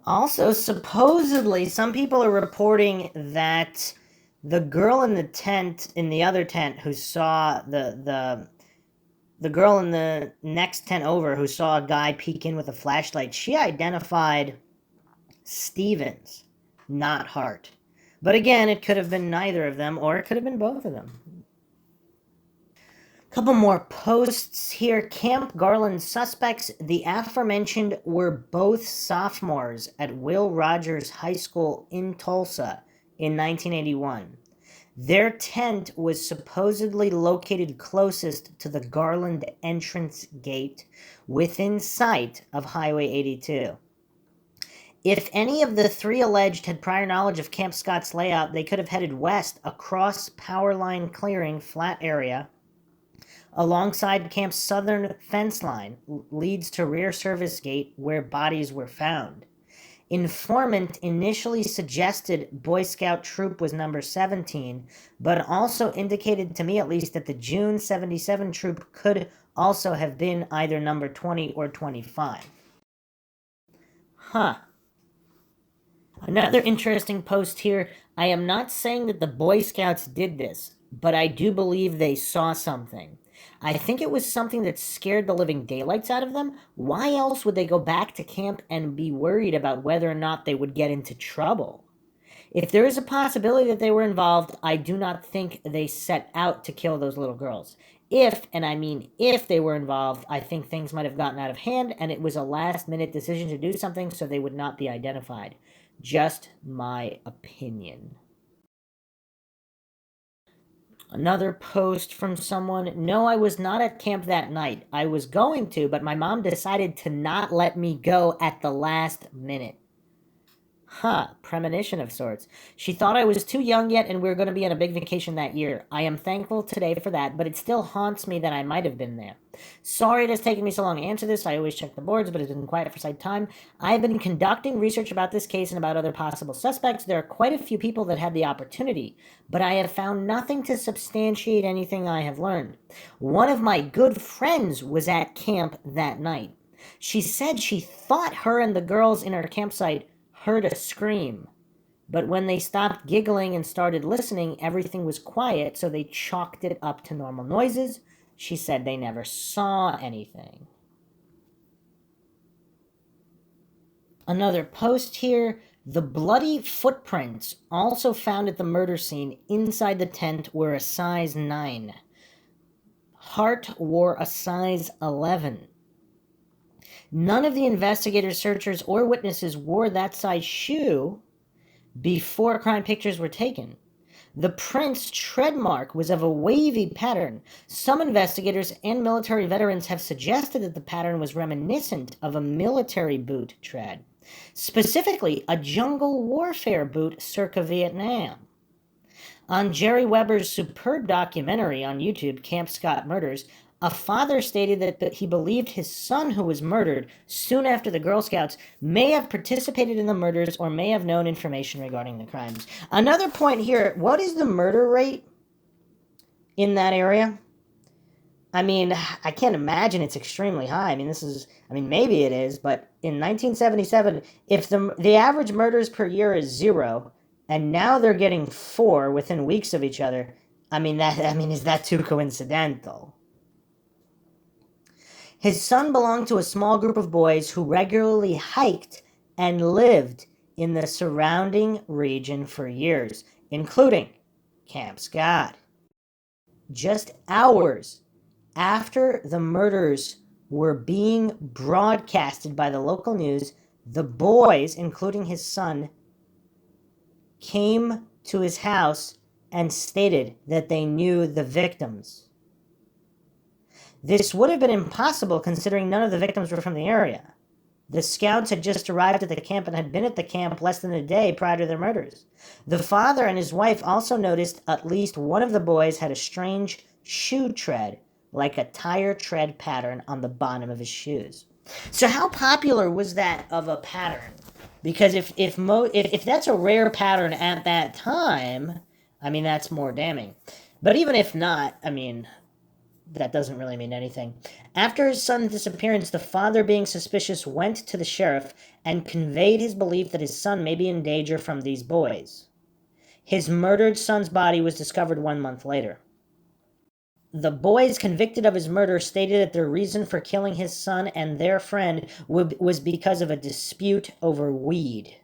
Also, supposedly, some people are reporting that the girl in the tent, in the other tent, who saw the girl in the next tent over who saw a guy peek in with a flashlight, she identified Stevens, not Hart. But again, it could have been neither of them, or it could have been both of them. Couple more posts here. Camp Garland suspects, the aforementioned, were both sophomores at Will Rogers High School in Tulsa in 1981. Their tent was supposedly located closest to the Garland entrance gate within sight of Highway 82. If any of the 3 alleged had prior knowledge of Camp Scott's layout, they could have headed west across Power Line Clearing flat area alongside camp's southern fence line leads to rear service gate where bodies were found. Informant initially suggested Boy Scout troop was number 17, but also indicated to me at least that the June 77 troop could also have been either number 20 or 25. Huh. Another interesting post here. I am not saying that the Boy Scouts did this, but I do believe they saw something. I think it was something that scared the living daylights out of them. Why else would they go back to camp and be worried about whether or not they would get into trouble? If there is a possibility that they were involved, I do not think they set out to kill those little girls. If, and I mean if they were involved, I think things might have gotten out of hand and it was a last minute decision to do something so they would not be identified. Just my opinion. Another post from someone, no, I was not at camp that night. I was going to, but my mom decided to not let me go at the last minute. Premonition of sorts. She thought I was too young yet and we were going to be on a big vacation that year. I am thankful today for that, but it still haunts me that I might have been there. Sorry it has taken me so long to answer this. I always check the boards, but it's been quiet for some time. I have been conducting research about this case and about other possible suspects. There are quite a few people that had the opportunity, but I have found nothing to substantiate anything I have learned. One of my good friends was at camp that night. She said she thought her and the girls in her campsite heard a scream. But when they stopped giggling and started listening, everything was quiet, so they chalked it up to normal noises. She said they never saw anything. Another post here. The bloody footprints also found at the murder scene inside the tent were a size 9. Hart wore a size 11. None of the investigators, searchers, or witnesses wore that size shoe before crime pictures were taken. The print's tread mark was of a wavy pattern. Some investigators and military veterans have suggested that the pattern was reminiscent of a military boot tread, specifically a jungle warfare boot circa Vietnam. On Jerry Weber's superb documentary on YouTube, Camp Scott Murders, a father stated that he believed his son, who was murdered soon after the Girl Scouts, may have participated in the murders or may have known information regarding the crimes. Another point here, what is the murder rate in that area? I mean, I can't imagine it's extremely high. I mean, maybe it is, but in 1977, if the average murders per year is 0, and now they're getting 4 within weeks of each other, is that too coincidental? His son belonged to a small group of boys who regularly hiked and lived in the surrounding region for years, including Camp Scott. Just hours after the murders were being broadcasted by the local news, the boys, including his son, came to his house and stated that they knew the victims. This would have been impossible considering none of the victims were from the area. The scouts had just arrived at the camp and had been at the camp less than a day prior to their murders. The father and his wife also noticed at least one of the boys had a strange shoe tread, like a tire tread pattern on the bottom of his shoes. So how popular was that of a pattern? Because if that's a rare pattern at that time, that's more damning. But even if not, that doesn't really mean anything. After his son's disappearance, the father, being suspicious, went to the sheriff and conveyed his belief that his son may be in danger from these boys. His murdered son's body was discovered 1 month later. The boys convicted of his murder stated that their reason for killing his son and their friend was because of a dispute over weed.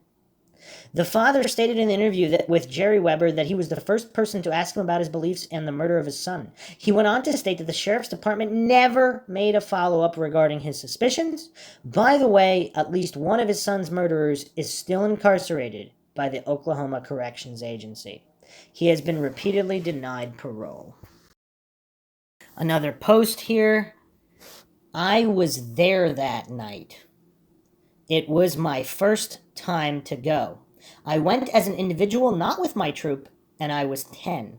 The father stated in an interview with Jerry Weber that he was the first person to ask him about his beliefs and the murder of his son. He went on to state that the sheriff's department never made a follow-up regarding his suspicions. By the way, at least one of his son's murderers is still incarcerated by the Oklahoma Corrections Agency. He has been repeatedly denied parole. Another post here. I was there that night. It was my first time to go. I went as an individual, not with my troop, and I was 10.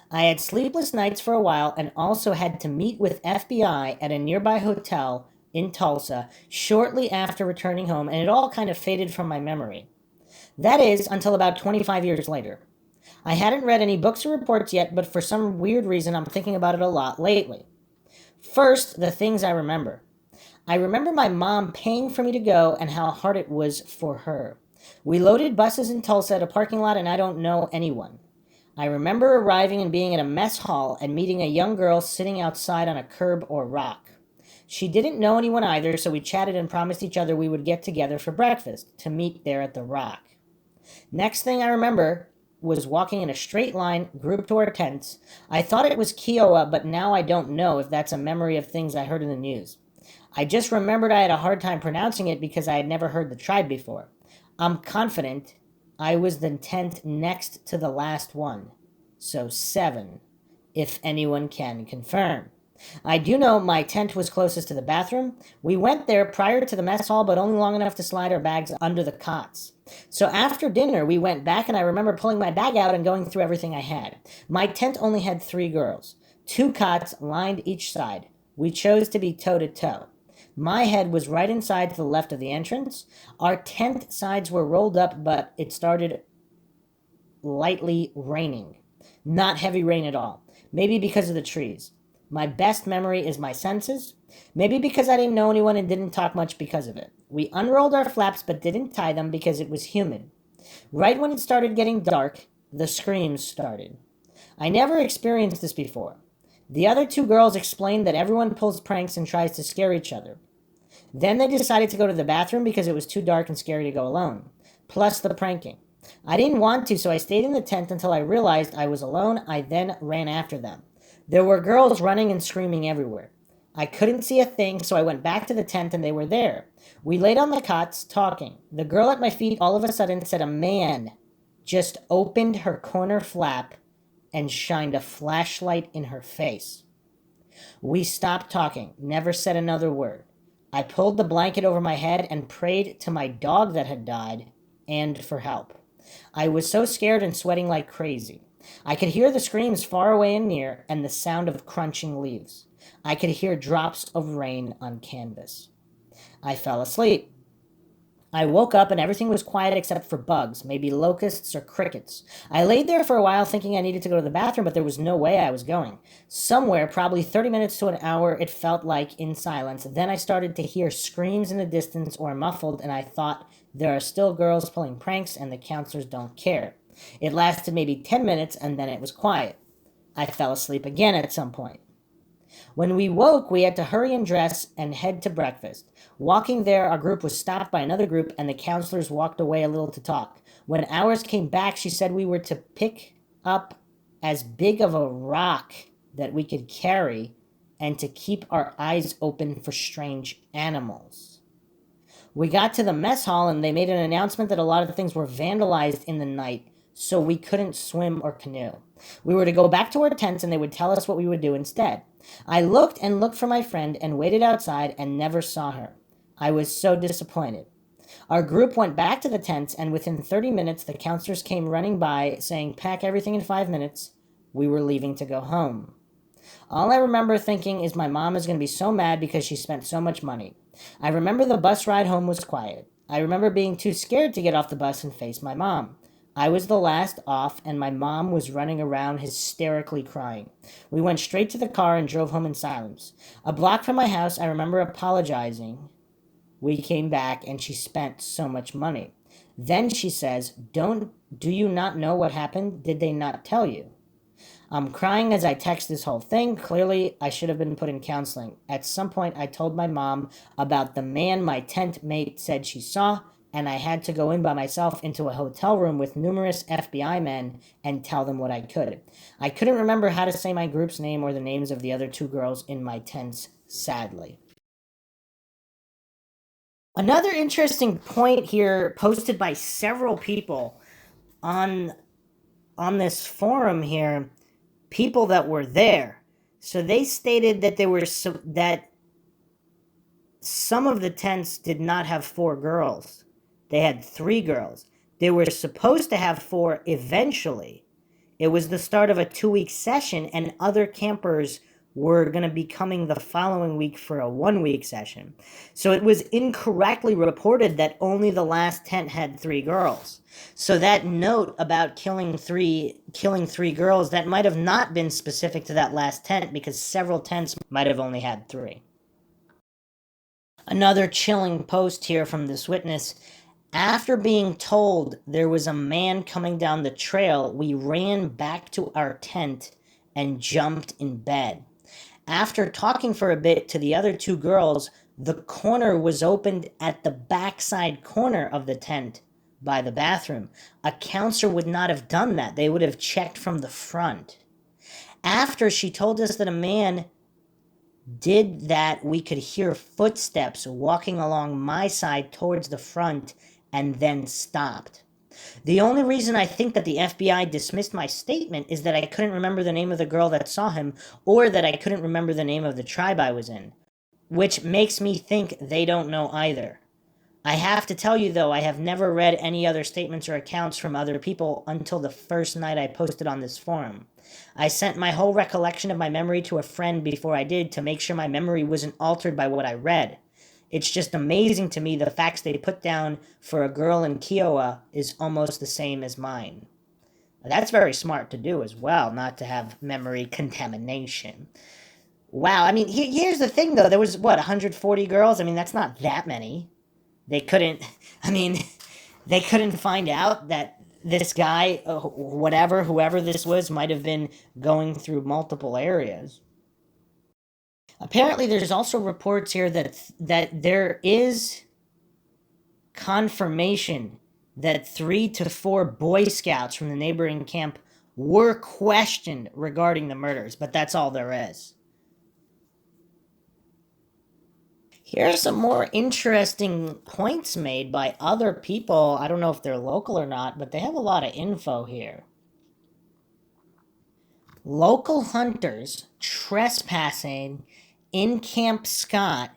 I had sleepless nights for a while and also had to meet with FBI at a nearby hotel in Tulsa shortly after returning home, and it all kind of faded from my memory. That is, until about 25 years later. I hadn't read any books or reports yet, but for some weird reason I'm thinking about it a lot lately. First, the things I remember. I remember my mom paying for me to go and how hard it was for her. We loaded buses in Tulsa at a parking lot and I don't know anyone. I remember arriving and being at a mess hall and meeting a young girl sitting outside on a curb or rock. She didn't know anyone either, so we chatted and promised each other we would get together for breakfast to meet there at the rock. Next thing I remember was walking in a straight line, grouped to our tents. I thought it was Kiowa, but now I don't know if that's a memory of things I heard in the news. I just remembered I had a hard time pronouncing it because I had never heard the tribe before. I'm confident I was the tent next to the last one. So 7, if anyone can confirm. I do know my tent was closest to the bathroom. We went there prior to the mess hall, but only long enough to slide our bags under the cots. So after dinner, we went back, and I remember pulling my bag out and going through everything I had. My tent only had 3 girls. 2 cots lined each side. We chose to be toe-to-toe. My head was right inside to the left of the entrance. Our tent sides were rolled up, but it started lightly raining. Not heavy rain at all. Maybe because of the trees. My best memory is my senses. Maybe because I didn't know anyone and didn't talk much because of it. We unrolled our flaps but didn't tie them because it was humid. Right when it started getting dark, the screams started. I never experienced this before. The other 2 girls explained that everyone pulls pranks and tries to scare each other. Then they decided to go to the bathroom because it was too dark and scary to go alone. Plus the pranking. I didn't want to, so I stayed in the tent until I realized I was alone. I then ran after them. There were girls running and screaming everywhere. I couldn't see a thing, so I went back to the tent and they were there. We laid on the cots, talking. The girl at my feet all of a sudden said a man just opened her corner flap and shined a flashlight in her face. We stopped talking, never said another word. I pulled the blanket over my head and prayed to my dog that had died and for help. I was so scared and sweating like crazy. I could hear the screams far away and near and the sound of crunching leaves. I could hear drops of rain on canvas. I fell asleep. I woke up and everything was quiet except for bugs, maybe locusts or crickets. I laid there for a while thinking I needed to go to the bathroom, but there was no way I was going. Somewhere, probably 30 minutes to an hour, it felt like in silence. Then I started to hear screams in the distance or muffled, and I thought, there are still girls pulling pranks and the counselors don't care. It lasted maybe 10 minutes and then it was quiet. I fell asleep again at some point. When we woke, we had to hurry and dress and head to breakfast. Walking there, our group was stopped by another group, and the counselors walked away a little to talk. When ours came back, she said we were to pick up as big of a rock that we could carry and to keep our eyes open for strange animals. We got to the mess hall, and they made an announcement that a lot of things were vandalized in the night, so we couldn't swim or canoe. We were to go back to our tents, and they would tell us what we would do instead. I looked and looked for my friend and waited outside and never saw her. I was so disappointed. Our group went back to the tents, and within 30 minutes, the counselors came running by, saying, pack everything in 5 minutes. We were leaving to go home. All I remember thinking is my mom is going to be so mad because she spent so much money. I remember the bus ride home was quiet. I remember being too scared to get off the bus and face my mom. I was the last off, and my mom was running around hysterically crying. We went straight to the car and drove home in silence. A block from my house, I remember apologizing. We came back, and she spent so much money. Then she says, do you not know what happened? Did they not tell you? I'm crying as I text this whole thing. Clearly, I should have been put in counseling. At some point, I told my mom about the man my tent mate said she saw, and I had to go in by myself into a hotel room with numerous FBI men and tell them what I could. I couldn't remember how to say my group's name or the names of the other 2 girls in my tents, sadly. Another interesting point here, posted by several people on this forum here, people that were there. So they stated that that some of the tents did not have 4 girls. They had 3 girls. They were supposed to have 4 eventually. It was the start of a 2-week session, and other campers were going to be coming the following week for a 1-week session. So it was incorrectly reported that only the last tent had 3 girls. So that note about killing three girls, that might have not been specific to that last tent, because several tents might have only had 3. Another chilling post here from this witness. After being told there was a man coming down the trail, we ran back to our tent and jumped in bed. After talking for a bit to the other two girls, the corner was opened at the backside corner of the tent by the bathroom. A counselor would not have done that. They would have checked from the front. After she told us that a man did that, we could hear footsteps walking along my side towards the front and then stopped. The only reason I think that the FBI dismissed my statement is that I couldn't remember the name of the girl that saw him, or that I couldn't remember the name of the tribe I was in, which makes me think they don't know either. I have to tell you, though, I have never read any other statements or accounts from other people until the first night I posted on this forum. I sent my whole recollection of my memory to a friend before I did to make sure my memory wasn't altered by what I read. It's just amazing to me the facts they put down for a girl in Kiowa is almost the same as mine. That's very smart to do as well, not to have memory contamination. Wow, I mean, here's the thing, though. There was, 140 girls? I mean, that's not that many. They couldn't find out that this guy, whoever this was, might have been going through multiple areas. Apparently, there's also reports here that there is confirmation that 3 to 4 Boy Scouts from the neighboring camp were questioned regarding the murders, but that's all there is. Here are some more interesting points made by other people. I don't know if they're local or not, but they have a lot of info here. Local hunters trespassing in Camp Scott,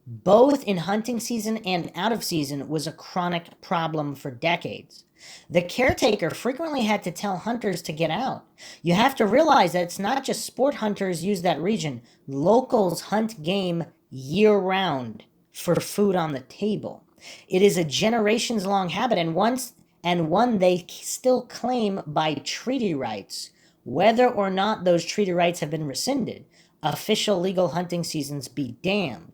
both in hunting season and out of season, was a chronic problem for decades. The caretaker frequently had to tell hunters to get out. You have to realize that it's not just sport hunters use that region. Locals hunt game year-round for food on the table. It is a generations-long habit, and one they still claim by treaty rights. Whether or not those treaty rights have been rescinded, official legal hunting seasons be damned.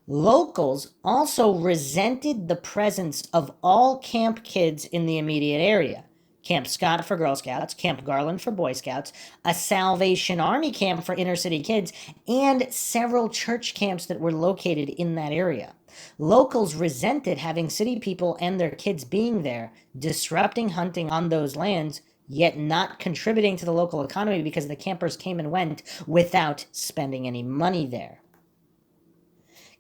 Locals also resented the presence of all camp kids in the immediate area. Camp Scott for Girl Scouts, Camp Garland for Boy Scouts, a Salvation Army camp for inner city kids, and several church camps that were located in that area. Locals resented having city people and their kids being there, disrupting hunting on those lands, yet not contributing to the local economy because the campers came and went without spending any money there.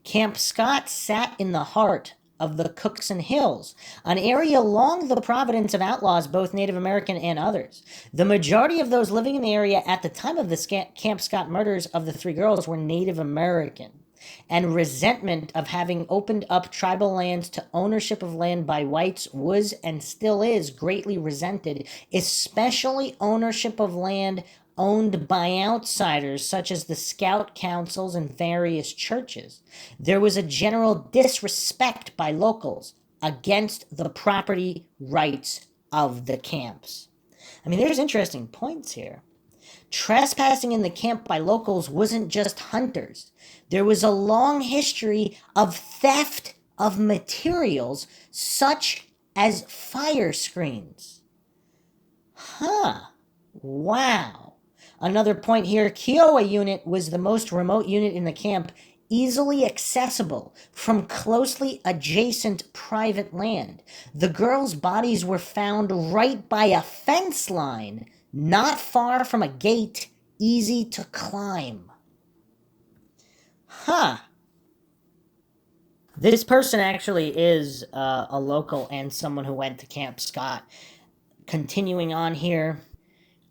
Camp Scott sat in the heart of the Cookson Hills, an area along the providence of outlaws, both Native American and others. The majority of those living in the area at the time of the Camp Scott murders of the 3 girls were Native American, and resentment of having opened up tribal lands to ownership of land by whites was and still is greatly resented, especially ownership of land owned by outsiders such as the scout councils and various churches. There was a general disrespect by locals against the property rights of the camps. I mean, there's interesting points here. Trespassing in the camp by locals wasn't just hunters. There was a long history of theft of materials such as fire screens. Wow. Another point here, Kiowa unit was the most remote unit in the camp, easily accessible from closely adjacent private land. The girls' bodies were found right by a fence line, not far from a gate, easy to climb. This person actually is a local and someone who went to Camp Scott. Continuing on here,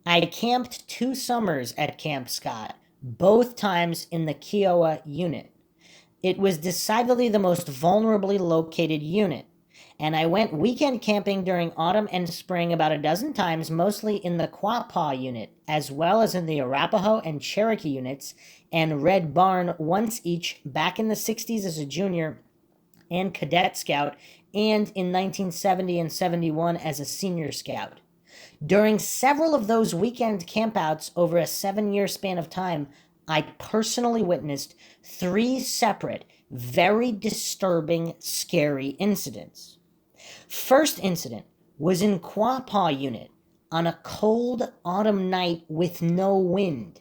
I camped 2 summers at Camp Scott, both times in the Kiowa unit. It was decidedly the most vulnerably located unit, and I went weekend camping during autumn and spring about a dozen times, mostly in the Quapaw unit, as well as in the Arapaho and Cherokee units, and Red Barn once each back in the 60s as a junior and cadet scout, and in 1970 and 71 as a senior scout. During several of those weekend campouts over a 7-year span of time, I personally witnessed 3 separate, very disturbing, scary incidents. First incident was in Quapaw Unit on a cold autumn night with no wind.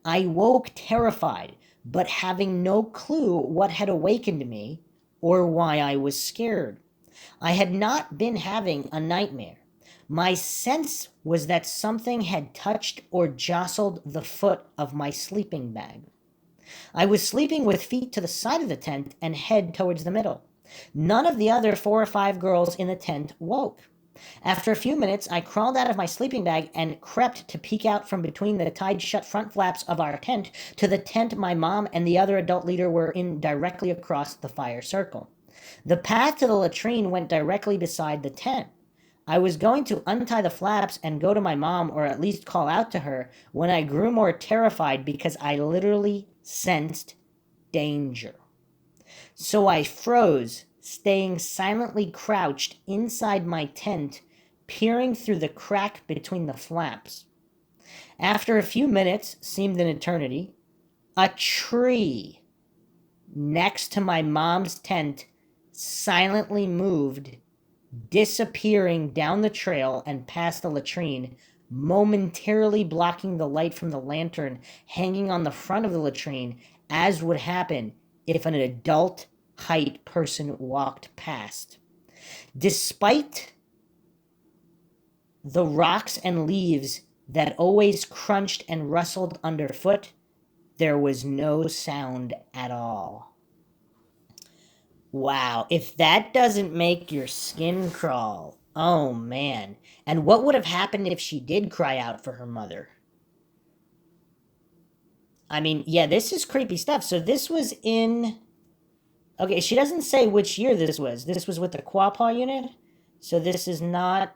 I woke terrified, but having no clue what had awakened me or why I was scared. I had not been having a nightmare. My sense was that something had touched or jostled the foot of my sleeping bag. I was sleeping with feet to the side of the tent and head towards the middle. None of the other 4 or 5 girls in the tent woke. After a few minutes, I crawled out of my sleeping bag and crept to peek out from between the tied shut front flaps of our tent to the tent my mom and the other adult leader were in directly across the fire circle. The path to the latrine went directly beside the tent. I was going to untie the flaps and go to my mom or at least call out to her when I grew more terrified because I literally sensed danger. So I froze, staying silently crouched inside my tent, peering through the crack between the flaps. After a few minutes, seemed an eternity, a tree next to my mom's tent silently moved, disappearing down the trail and past the latrine, momentarily blocking the light from the lantern hanging on the front of the latrine, as would happen if an adult height person walked past. Despite the rocks and leaves that always crunched and rustled underfoot, there was no sound at all. Wow, if that doesn't make your skin crawl, oh man. And what would have happened if she did cry out for her mother? I mean, yeah, this is creepy stuff. So this was in... Okay, she doesn't say which year this was. This was with the Quapaw unit? So this is not...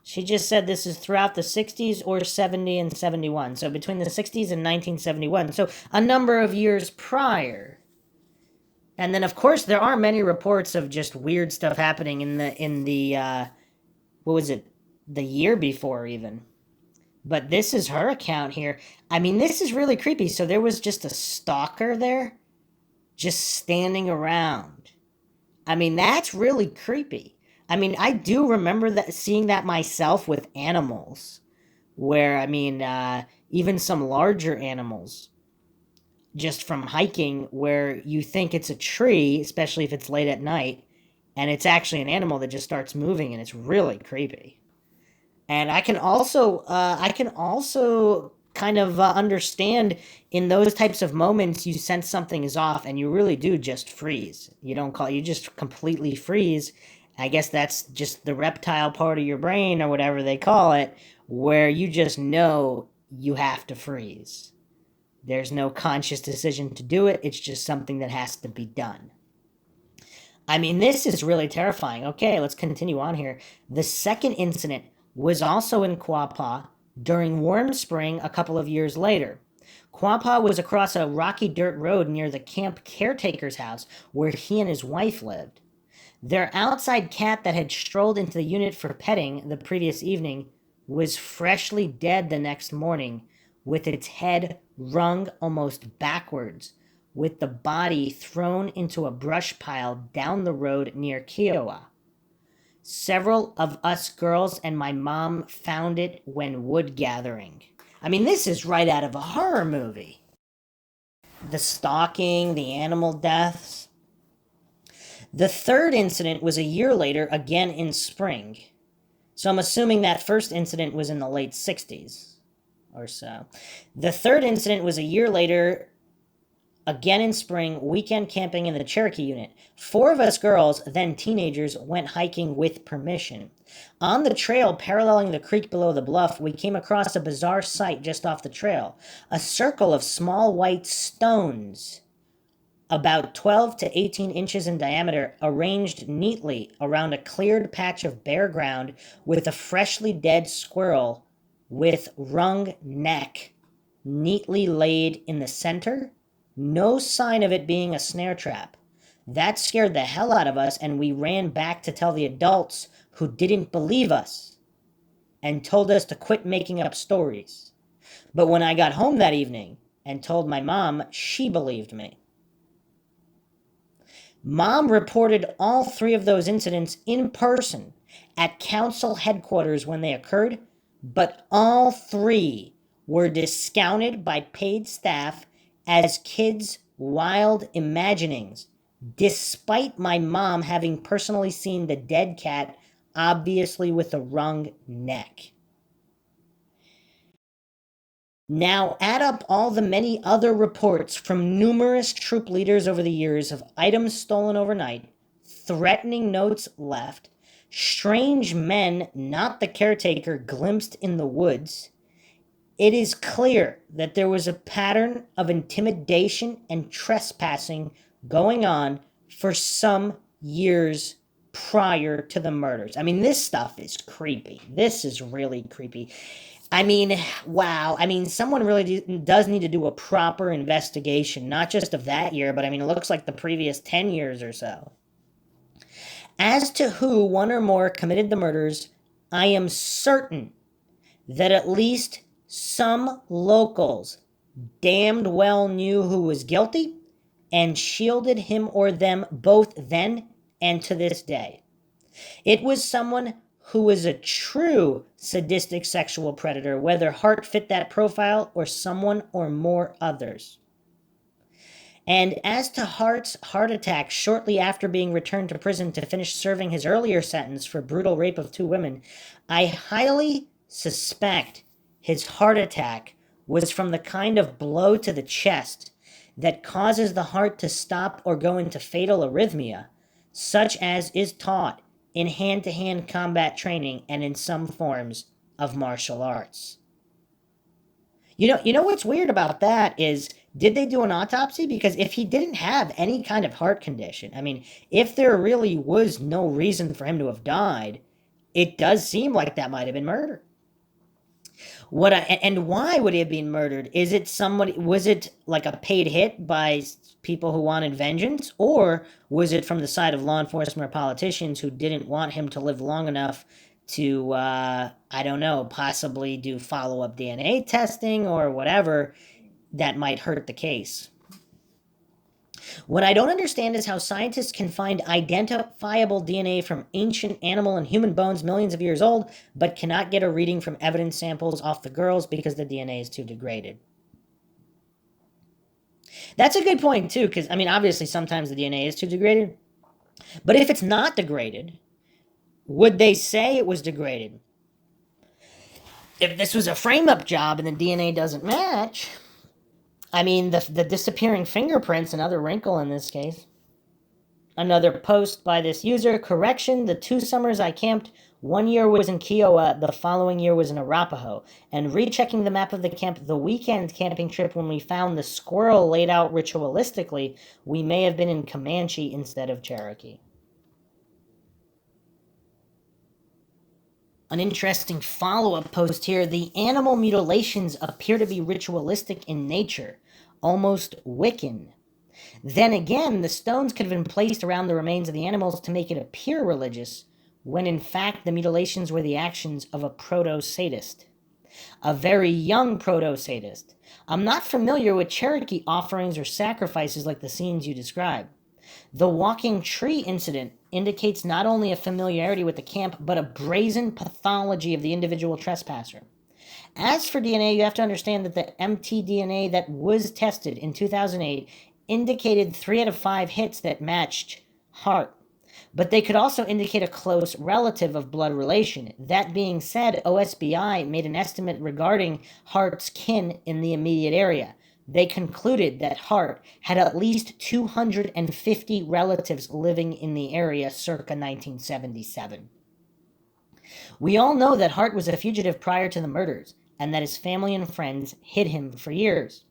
She just said this is throughout the 60s or 70 and 71. So between the 60s and 1971. So a number of years prior. And then, of course, there are many reports of just weird stuff happening in the what was it? The year before, even. But this is her account here. I mean, this is really creepy. So there was just a stalker there, just standing around. I mean, that's really creepy. I mean, I do remember seeing that myself with animals, where, I mean, even some larger animals, just from hiking, where you think it's a tree, especially if it's late at night, and it's actually an animal that just starts moving, and it's really creepy. And I can also kind of understand in those types of moments you sense something is off, and you really do just freeze. You just completely freeze. I guess that's just the reptile part of your brain, or whatever they call it, where you just know you have to freeze. There's no conscious decision to do it. It's just something that has to be done. I mean, this is really terrifying. Okay, let's continue on here. The second incident was also in Quapaw during warm spring a couple of years later. Quapaw was across a rocky dirt road near the camp caretaker's house where he and his wife lived. Their outside cat that had strolled into the unit for petting the previous evening was freshly dead the next morning, with its head wrung almost backwards, with the body thrown into a brush pile down the road near Kiowa. Several of us girls and my mom found it when wood gathering. I mean, this is right out of a horror movie. The stalking, the animal deaths. The third incident was a year later, again in spring. So I'm assuming that first incident was in the late 60s. Or so. The third incident was a year later, again in spring, weekend camping in the Cherokee unit. 4 of us girls, then teenagers, went hiking with permission. On the trail paralleling the creek below the bluff, we came across a bizarre sight just off the trail. A circle of small white stones, about 12 to 18 inches in diameter, arranged neatly around a cleared patch of bare ground with a freshly dead squirrel with wrung neck neatly laid in the center. No sign of it being a snare trap. That scared the hell out of us, and we ran back to tell the adults, who didn't believe us and told us to quit making up stories. But when I got home that evening and told my mom, she believed me. Mom reported all 3 of those incidents in person at council headquarters when they occurred, but all 3 were discounted by paid staff as kids' wild imaginings, despite my mom having personally seen the dead cat, obviously with a wrung neck. Now add up all the many other reports from numerous troop leaders over the years of items stolen overnight, threatening notes left, strange men not the caretaker glimpsed in the woods. It is clear that there was a pattern of intimidation and trespassing going on for some years prior to the murders. I mean, this stuff is creepy. This is really creepy. I mean, wow. I mean, someone really does need to do a proper investigation, not just of that year, but I mean, it looks like the previous 10 years or so. As to who, one or more, committed the murders, I am certain that at least some locals damned well knew who was guilty and shielded him or them both then and to this day. It was someone who was a true sadistic sexual predator, whether Hart fit that profile or someone or more others. And as to Hart's heart attack shortly after being returned to prison to finish serving his earlier sentence for brutal rape of 2 women, I highly suspect his heart attack was from the kind of blow to the chest that causes the heart to stop or go into fatal arrhythmia, such as is taught in hand-to-hand combat training and in some forms of martial arts. You know what's weird about that is, did they do an autopsy? Because if he didn't have any kind of heart condition, I mean, if there really was no reason for him to have died, it does seem like that might have been murder. And why would he have been murdered? Was it like a paid hit by people who wanted vengeance? Or was it from the side of law enforcement or politicians who didn't want him to live long enough to, I don't know, possibly do follow-up DNA testing or whatever that might hurt the case? What I don't understand is how scientists can find identifiable DNA from ancient animal and human bones millions of years old, but cannot get a reading from evidence samples off the girls because the DNA is too degraded. That's a good point, too, because, I mean, obviously sometimes the DNA is too degraded. But if it's not degraded, would they say it was degraded? If this was a frame-up job and the DNA doesn't match, I mean, the disappearing fingerprints, another wrinkle in this case. Another post by this user, correction, the 2 summers I camped, 1 year was in Kiowa, the following year was in Arapahoe. And rechecking the map of the camp, the weekend camping trip when we found the squirrel laid out ritualistically, we may have been in Comanche instead of Cherokee. An interesting follow-up post here, the animal mutilations appear to be ritualistic in nature, almost Wiccan. Then again, the stones could have been placed around the remains of the animals to make it appear religious, when in fact the mutilations were the actions of a proto-sadist. A very young proto-sadist. I'm not familiar with Cherokee offerings or sacrifices like the scenes you describe. The walking tree incident indicates not only a familiarity with the camp, but a brazen pathology of the individual trespasser. As for DNA, you have to understand that the mtDNA that was tested in 2008 indicated 3 out of 5 hits that matched Hart. But they could also indicate a close relative of blood relation. That being said, OSBI made an estimate regarding Hart's kin in the immediate area. They concluded that Hart had at least 250 relatives living in the area circa 1977. We all know that Hart was a fugitive prior to the murders, and that his family and friends hid him for years.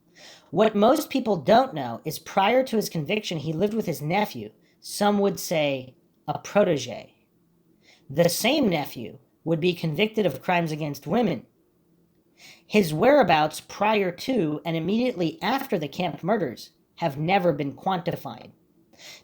What most people don't know is prior to his conviction, he lived with his nephew, some would say a protege. The same nephew would be convicted of crimes against women. His whereabouts prior to and immediately after the camp murders have never been quantified.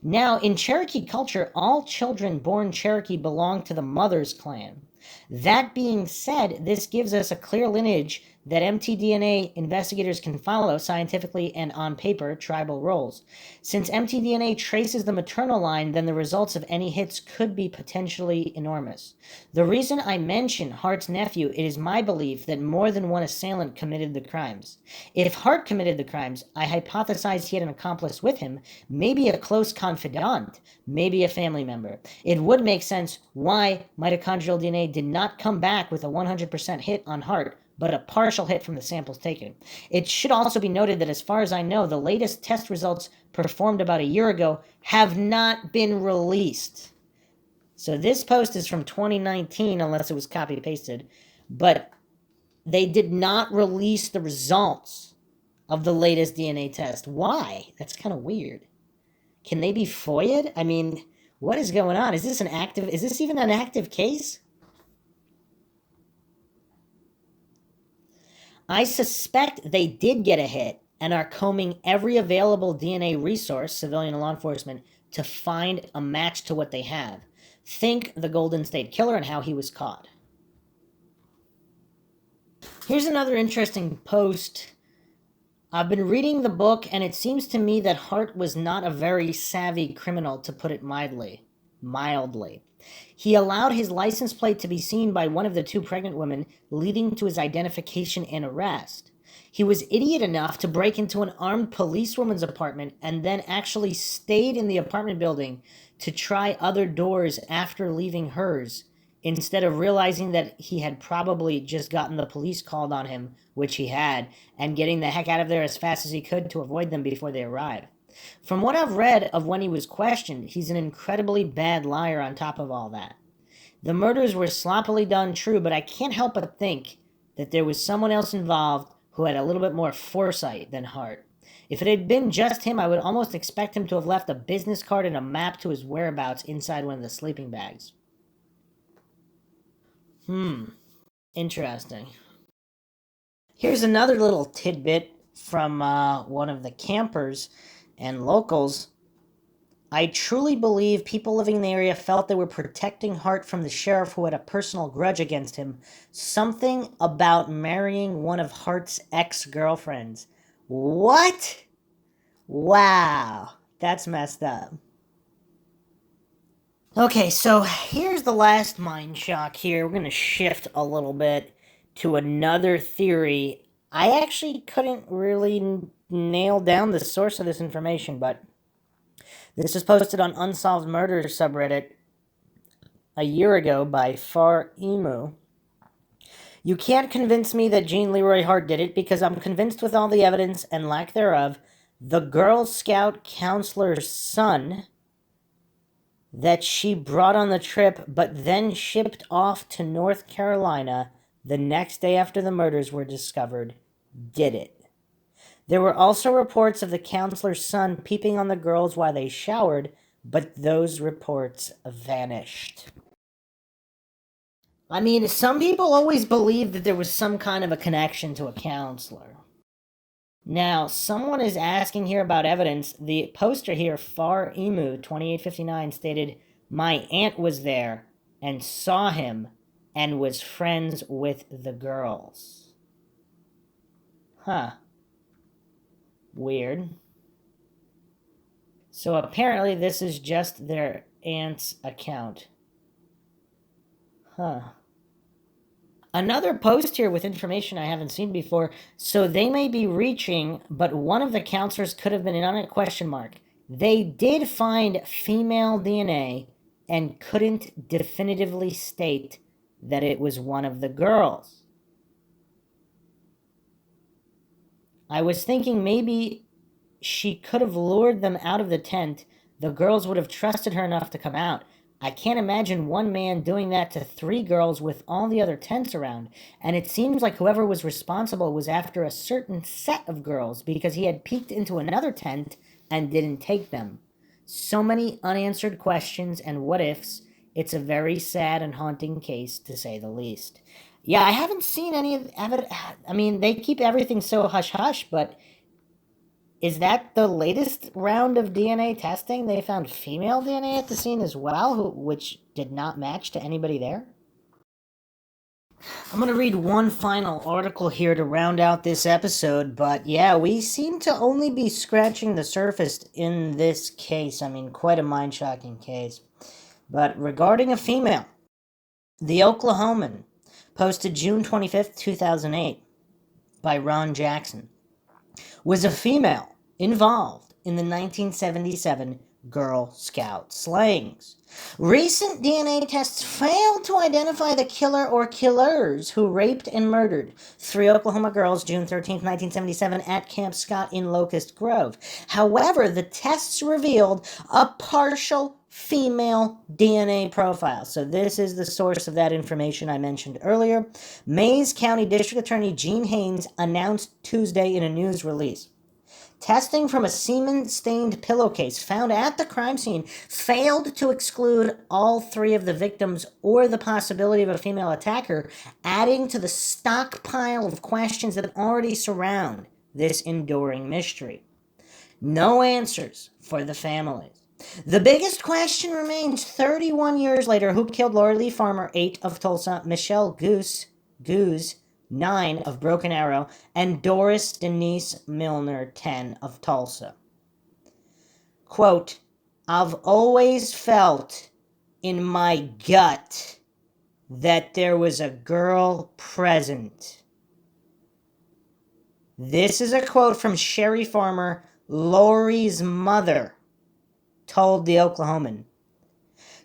Now, in Cherokee culture, all children born Cherokee belong to the mother's clan. That being said, this gives us a clear lineage that mtDNA investigators can follow scientifically and on paper tribal roles. Since mtDNA traces the maternal line, then the results of any hits could be potentially enormous. The reason I mention Hart's nephew, it is my belief that more than one assailant committed the crimes. If Hart committed the crimes, I hypothesize he had an accomplice with him, maybe a close confidant, maybe a family member. It would make sense why mitochondrial DNA did not come back with a 100% hit on Hart, but a partial hit from the samples taken. It should also be noted that as far as I know, the latest test results performed about a year ago have not been released. So this post is from 2019, unless it was copy-pasted, but they did not release the results of the latest DNA test. Why? That's kind of weird. Can they be FOIA'd? I mean, what is going on? Is this even an active case? I suspect they did get a hit and are combing every available DNA resource, civilian and law enforcement, to find a match to what they have. Think the Golden State Killer and how he was caught. Here's another interesting post. I've been reading the book, and it seems to me that Hart was not a very savvy criminal, to put it mildly. He allowed his license plate to be seen by one of the two pregnant women, leading to his identification and arrest. He was idiot enough to break into an armed policewoman's apartment and then actually stayed in the apartment building to try other doors after leaving hers, instead of realizing that he had probably just gotten the police called on him, which he had, and getting the heck out of there as fast as he could to avoid them before they arrived. From what I've read of when he was questioned, he's an incredibly bad liar on top of all that. The murders were sloppily done, true, but I can't help but think that there was someone else involved who had a little bit more foresight than Hart. If it had been just him, I would almost expect him to have left a business card and a map to his whereabouts inside one of the sleeping bags. Interesting. Here's another little tidbit from one of the campers and locals. I truly believe people living in the area felt they were protecting Hart from the sheriff who had a personal grudge against him. Something about marrying one of Hart's ex-girlfriends. What? Wow. That's messed up. Okay, so here's the last mind shock here. We're going to shift a little bit to another theory. I actually couldn't really nail down the source of this information, but this was posted on Unsolved Murders subreddit a year ago by Far Emu. You can't convince me that Jean Leroy Hart did it because I'm convinced with all the evidence and lack thereof, the Girl Scout counselor's son that she brought on the trip but then shipped off to North Carolina the next day after the murders were discovered did it. There were also reports of the counselor's son peeping on the girls while they showered, but those reports vanished. I mean, some people always believed that there was some kind of a connection to a counselor. Now, someone is asking here about evidence. The poster here, Far Emu 2859, stated, "My aunt was there and saw him and was friends with the girls." Huh. Weird. So apparently this is just their aunt's account. Huh. Another post here with information I haven't seen before. So they may be reaching, but one of the counselors could have been in on it, question mark. They did find female DNA and couldn't definitively state that it was one of the girls. I was thinking maybe she could have lured them out of the tent. The girls would have trusted her enough to come out. I can't imagine one man doing that to 3 girls with all the other tents around. And it seems like whoever was responsible was after a certain set of girls because he had peeked into another tent and didn't take them. So many unanswered questions and what ifs. It's a very sad and haunting case, to say the least. Yeah, I haven't seen any of it. I mean, they keep everything so hush-hush, but is that the latest round of DNA testing? They found female DNA at the scene as well, which did not match to anybody there? I'm going to read one final article here to round out this episode, but yeah, we seem to only be scratching the surface in this case. I mean, quite a mind-shocking case. But regarding a female, the Oklahoman, posted June 25th, 2008, by Ron Jackson, was a female involved in the 1977 Girl Scout slayings. Recent DNA tests failed to identify the killer or killers who raped and murdered 3 Oklahoma girls June 13, 1977 at Camp Scott in Locust Grove. However, the tests revealed a partial female DNA profile. So this is the source of that information I mentioned earlier. Mays County District Attorney Gene Haynes announced Tuesday in a news release. Testing from a semen-stained pillowcase found at the crime scene failed to exclude all 3 of the victims or the possibility of a female attacker, adding to the stockpile of questions that already surround this enduring mystery. No answers for the families. The biggest question remains 31 years later, who killed Lori Lee Farmer, 8 of Tulsa, Michelle Goose, 9 of Broken Arrow, and Doris Denise Milner, 10 of Tulsa. Quote, I've always felt in my gut that there was a girl present. This is a quote from Sherry Farmer, Lori's mother, told the Oklahoman.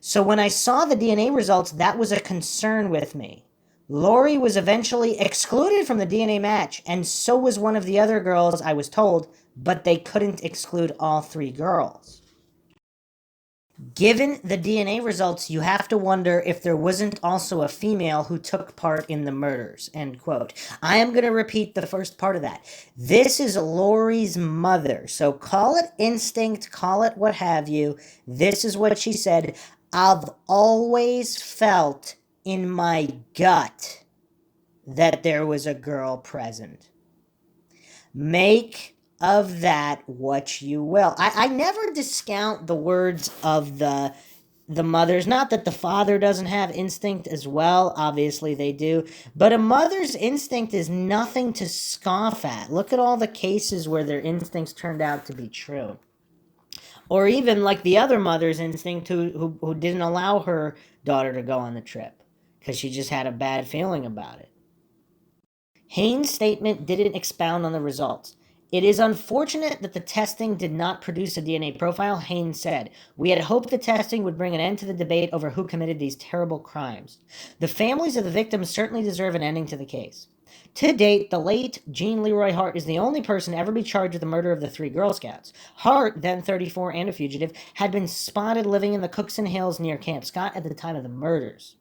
So when I saw the DNA results, that was a concern with me. Lori was eventually excluded from the DNA match, and so was one of the other girls, I was told, but they couldn't exclude all 3 girls. Given the DNA results, you have to wonder if there wasn't also a female who took part in the murders, end quote. I am going to repeat the first part of that. This is Lori's mother, so call it instinct, call it what have you. This is what she said. I've always felt in my gut that there was a girl present. Make of that what you will. I never discount the words of the mothers. Not that the father doesn't have instinct as well. Obviously they do. But a mother's instinct is nothing to scoff at. Look at all the cases where their instincts turned out to be true. Or even like the other mother's instinct who didn't allow her daughter to go on the trip because she just had a bad feeling about it. Haynes' statement didn't expound on the results. It is unfortunate that the testing did not produce a DNA profile, Haynes said. We had hoped the testing would bring an end to the debate over who committed these terrible crimes. The families of the victims certainly deserve an ending to the case. To date, the late Jean Leroy Hart is the only person to ever be charged with the murder of the 3 Girl Scouts. Hart, then 34 and a fugitive, had been spotted living in the Cookson Hills near Camp Scott at the time of the murders.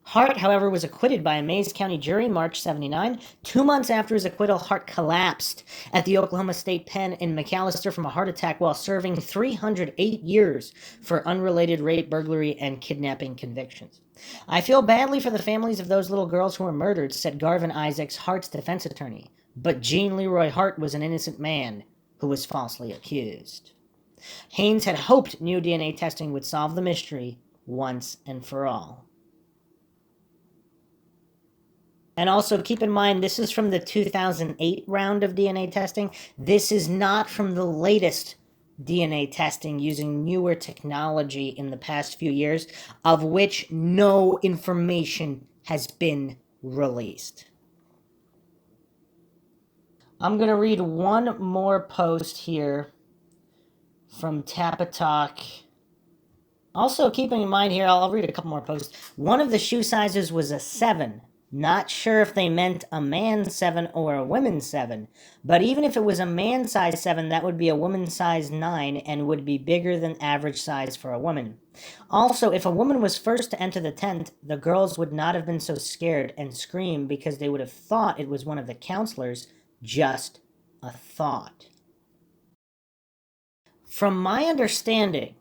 Hart, however, was acquitted by a Mays County jury March 79. 2 months after his acquittal, Hart collapsed at the Oklahoma State Pen in McAllister from a heart attack while serving 308 years for unrelated rape, burglary, and kidnapping convictions. I feel badly for the families of those little girls who were murdered, said Garvin Isaacs, Hart's defense attorney. But Jean Leroy Hart was an innocent man who was falsely accused. Haynes had hoped new DNA testing would solve the mystery once and for all. And also keep in mind, this is from the 2008 round of DNA testing. This is not from the latest DNA testing using newer technology in the past few years, of which no information has been released. I'm going to read one more post here from Tapatalk. Also, keeping in mind here, I'll read a couple more posts. One of the shoe sizes was a 7. Not sure if they meant a man's 7 or a women's 7. But even if it was a man size 7, that would be a woman size 9 and would be bigger than average size for a woman. Also, if a woman was first to enter the tent, the girls would not have been so scared and screamed because they would have thought it was one of the counselors. Just a thought. From my understanding,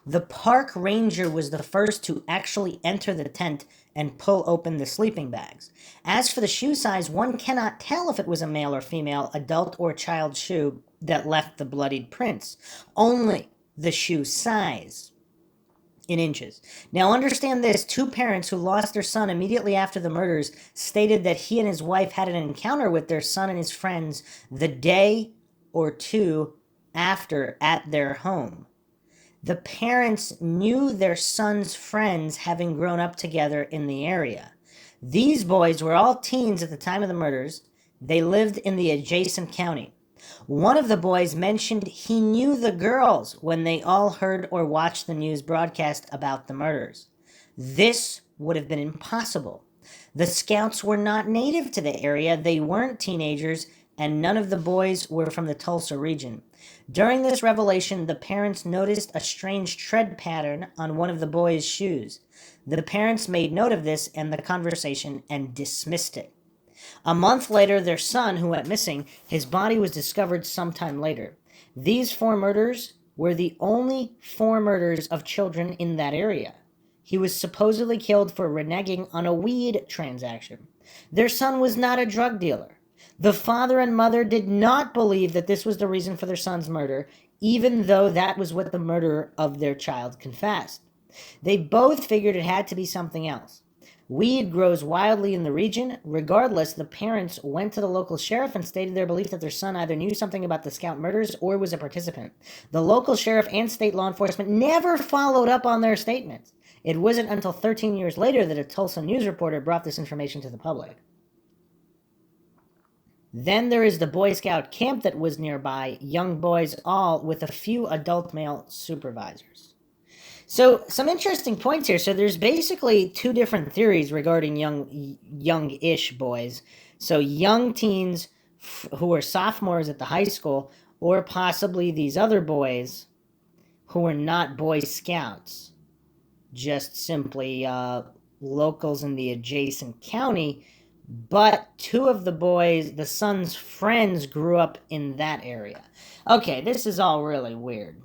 the park ranger was the first to actually enter the tent and pull open the sleeping bags. As for the shoe size, one cannot tell if it was a male or female, adult or child shoe that left the bloodied prints. Only the shoe size. in inches. Now understand this, 2 parents who lost their son immediately after the murders stated that he and his wife had an encounter with their son and his friends the day or 2 after at their home. The parents knew their son's friends, having grown up together in the area. These boys were all teens at the time of the murders. They lived in the adjacent county. One of the boys mentioned he knew the girls when they all heard or watched the news broadcast about the murders. This would have been impossible. The scouts were not native to the area, they weren't teenagers, and none of the boys were from the Tulsa region. During this revelation, the parents noticed a strange tread pattern on one of the boys' shoes. The parents made note of this and the conversation and dismissed it. A month later, their son, who went missing, his body was discovered sometime later. These 4 murders were the only 4 murders of children in that area. He was supposedly killed for reneging on a weed transaction. Their son was not a drug dealer. The father and mother did not believe that this was the reason for their son's murder, even though that was what the murderer of their child confessed. They both figured it had to be something else. Weed grows wildly in the region. Regardless, the parents went to the local sheriff and stated their belief that their son either knew something about the Scout murders or was a participant. The local sheriff and state law enforcement never followed up on their statements. It wasn't until 13 years later that a Tulsa news reporter brought this information to the public. Then there is the Boy Scout camp that was nearby, young boys all with a few adult male supervisors. So some interesting points here. So there's basically 2 different theories regarding young-ish boys. So young teens who are sophomores at the high school, or possibly these other boys who are not Boy Scouts, just simply locals in the adjacent county. But 2 of the boys, the son's friends, grew up in that area. Okay, this is all really weird.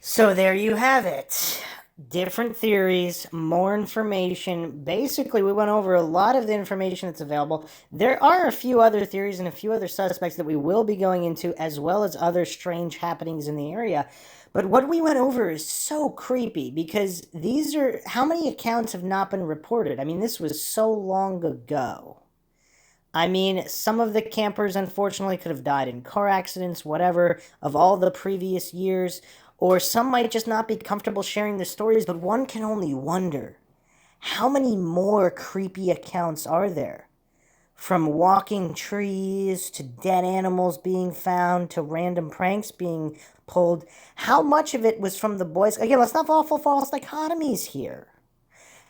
So there you have it. Different theories, more information. Basically, we went over a lot of the information that's available. There are a few other theories and a few other suspects that we will be going into, as well as other strange happenings in the area. But what we went over is so creepy, because these are... How many accounts have not been reported? I mean, this was so long ago. I mean, some of the campers, unfortunately, could have died in car accidents, whatever, of all the previous years. Or some might just not be comfortable sharing the stories, but one can only wonder, how many more creepy accounts are there? From walking trees, to dead animals being found, to random pranks being pulled. How much of it was from the boys? Again, let's not fall for false dichotomies here.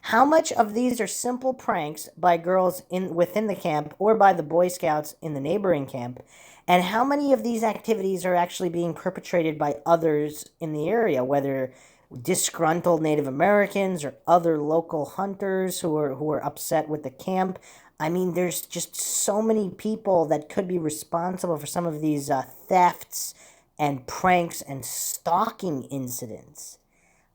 How much of these are simple pranks by girls within the camp, or by the Boy Scouts in the neighboring camp? And how many of these activities are actually being perpetrated by others in the area, whether disgruntled Native Americans or other local hunters who are upset with the camp? I mean, there's just so many people that could be responsible for some of these thefts and pranks and stalking incidents.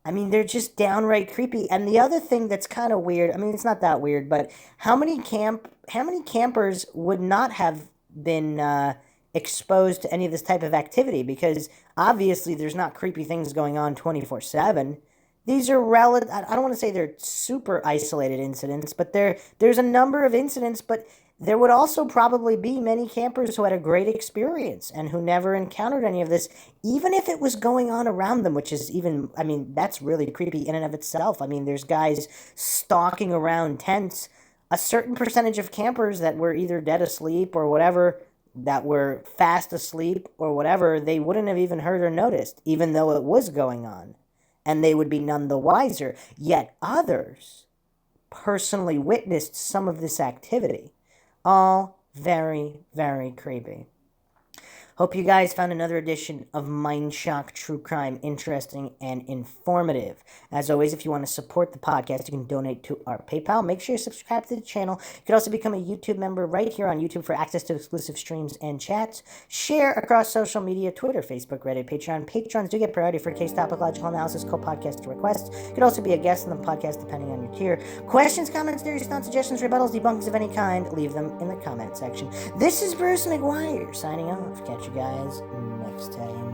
I mean, they're just downright creepy. And the other thing that's kind of weird, I mean, it's not that weird, but how many campers would not have been exposed to any of this type of activity? Because obviously there's not creepy things going on 24/7. These are I don't want to say they're super isolated incidents, but there's a number of incidents, but there would also probably be many campers who had a great experience and who never encountered any of this, even if it was going on around them, which is even, I mean, that's really creepy in and of itself. I mean, there's guys stalking around tents. A certain percentage of campers that were either dead asleep or whatever, that were fast asleep or whatever, they wouldn't have even heard or noticed, even though it was going on. And they would be none the wiser. Yet others personally witnessed some of this activity. All very, very creepy. Hope you guys found another edition of Mindshock True Crime interesting and informative. As always, if you want to support the podcast, you can donate to our PayPal. Make sure you subscribe to the channel. You can also become a YouTube member right here on YouTube for access to exclusive streams and chats. Share across social media, Twitter, Facebook, Reddit, Patreon. Patrons do get priority for case topological analysis, co-podcast requests. You could also be a guest on the podcast depending on your tier. Questions, comments, theories, thoughts, suggestions, rebuttals, debunkings of any kind, leave them in the comment section. This is Bruce McGuire signing off. Catch you guys next time.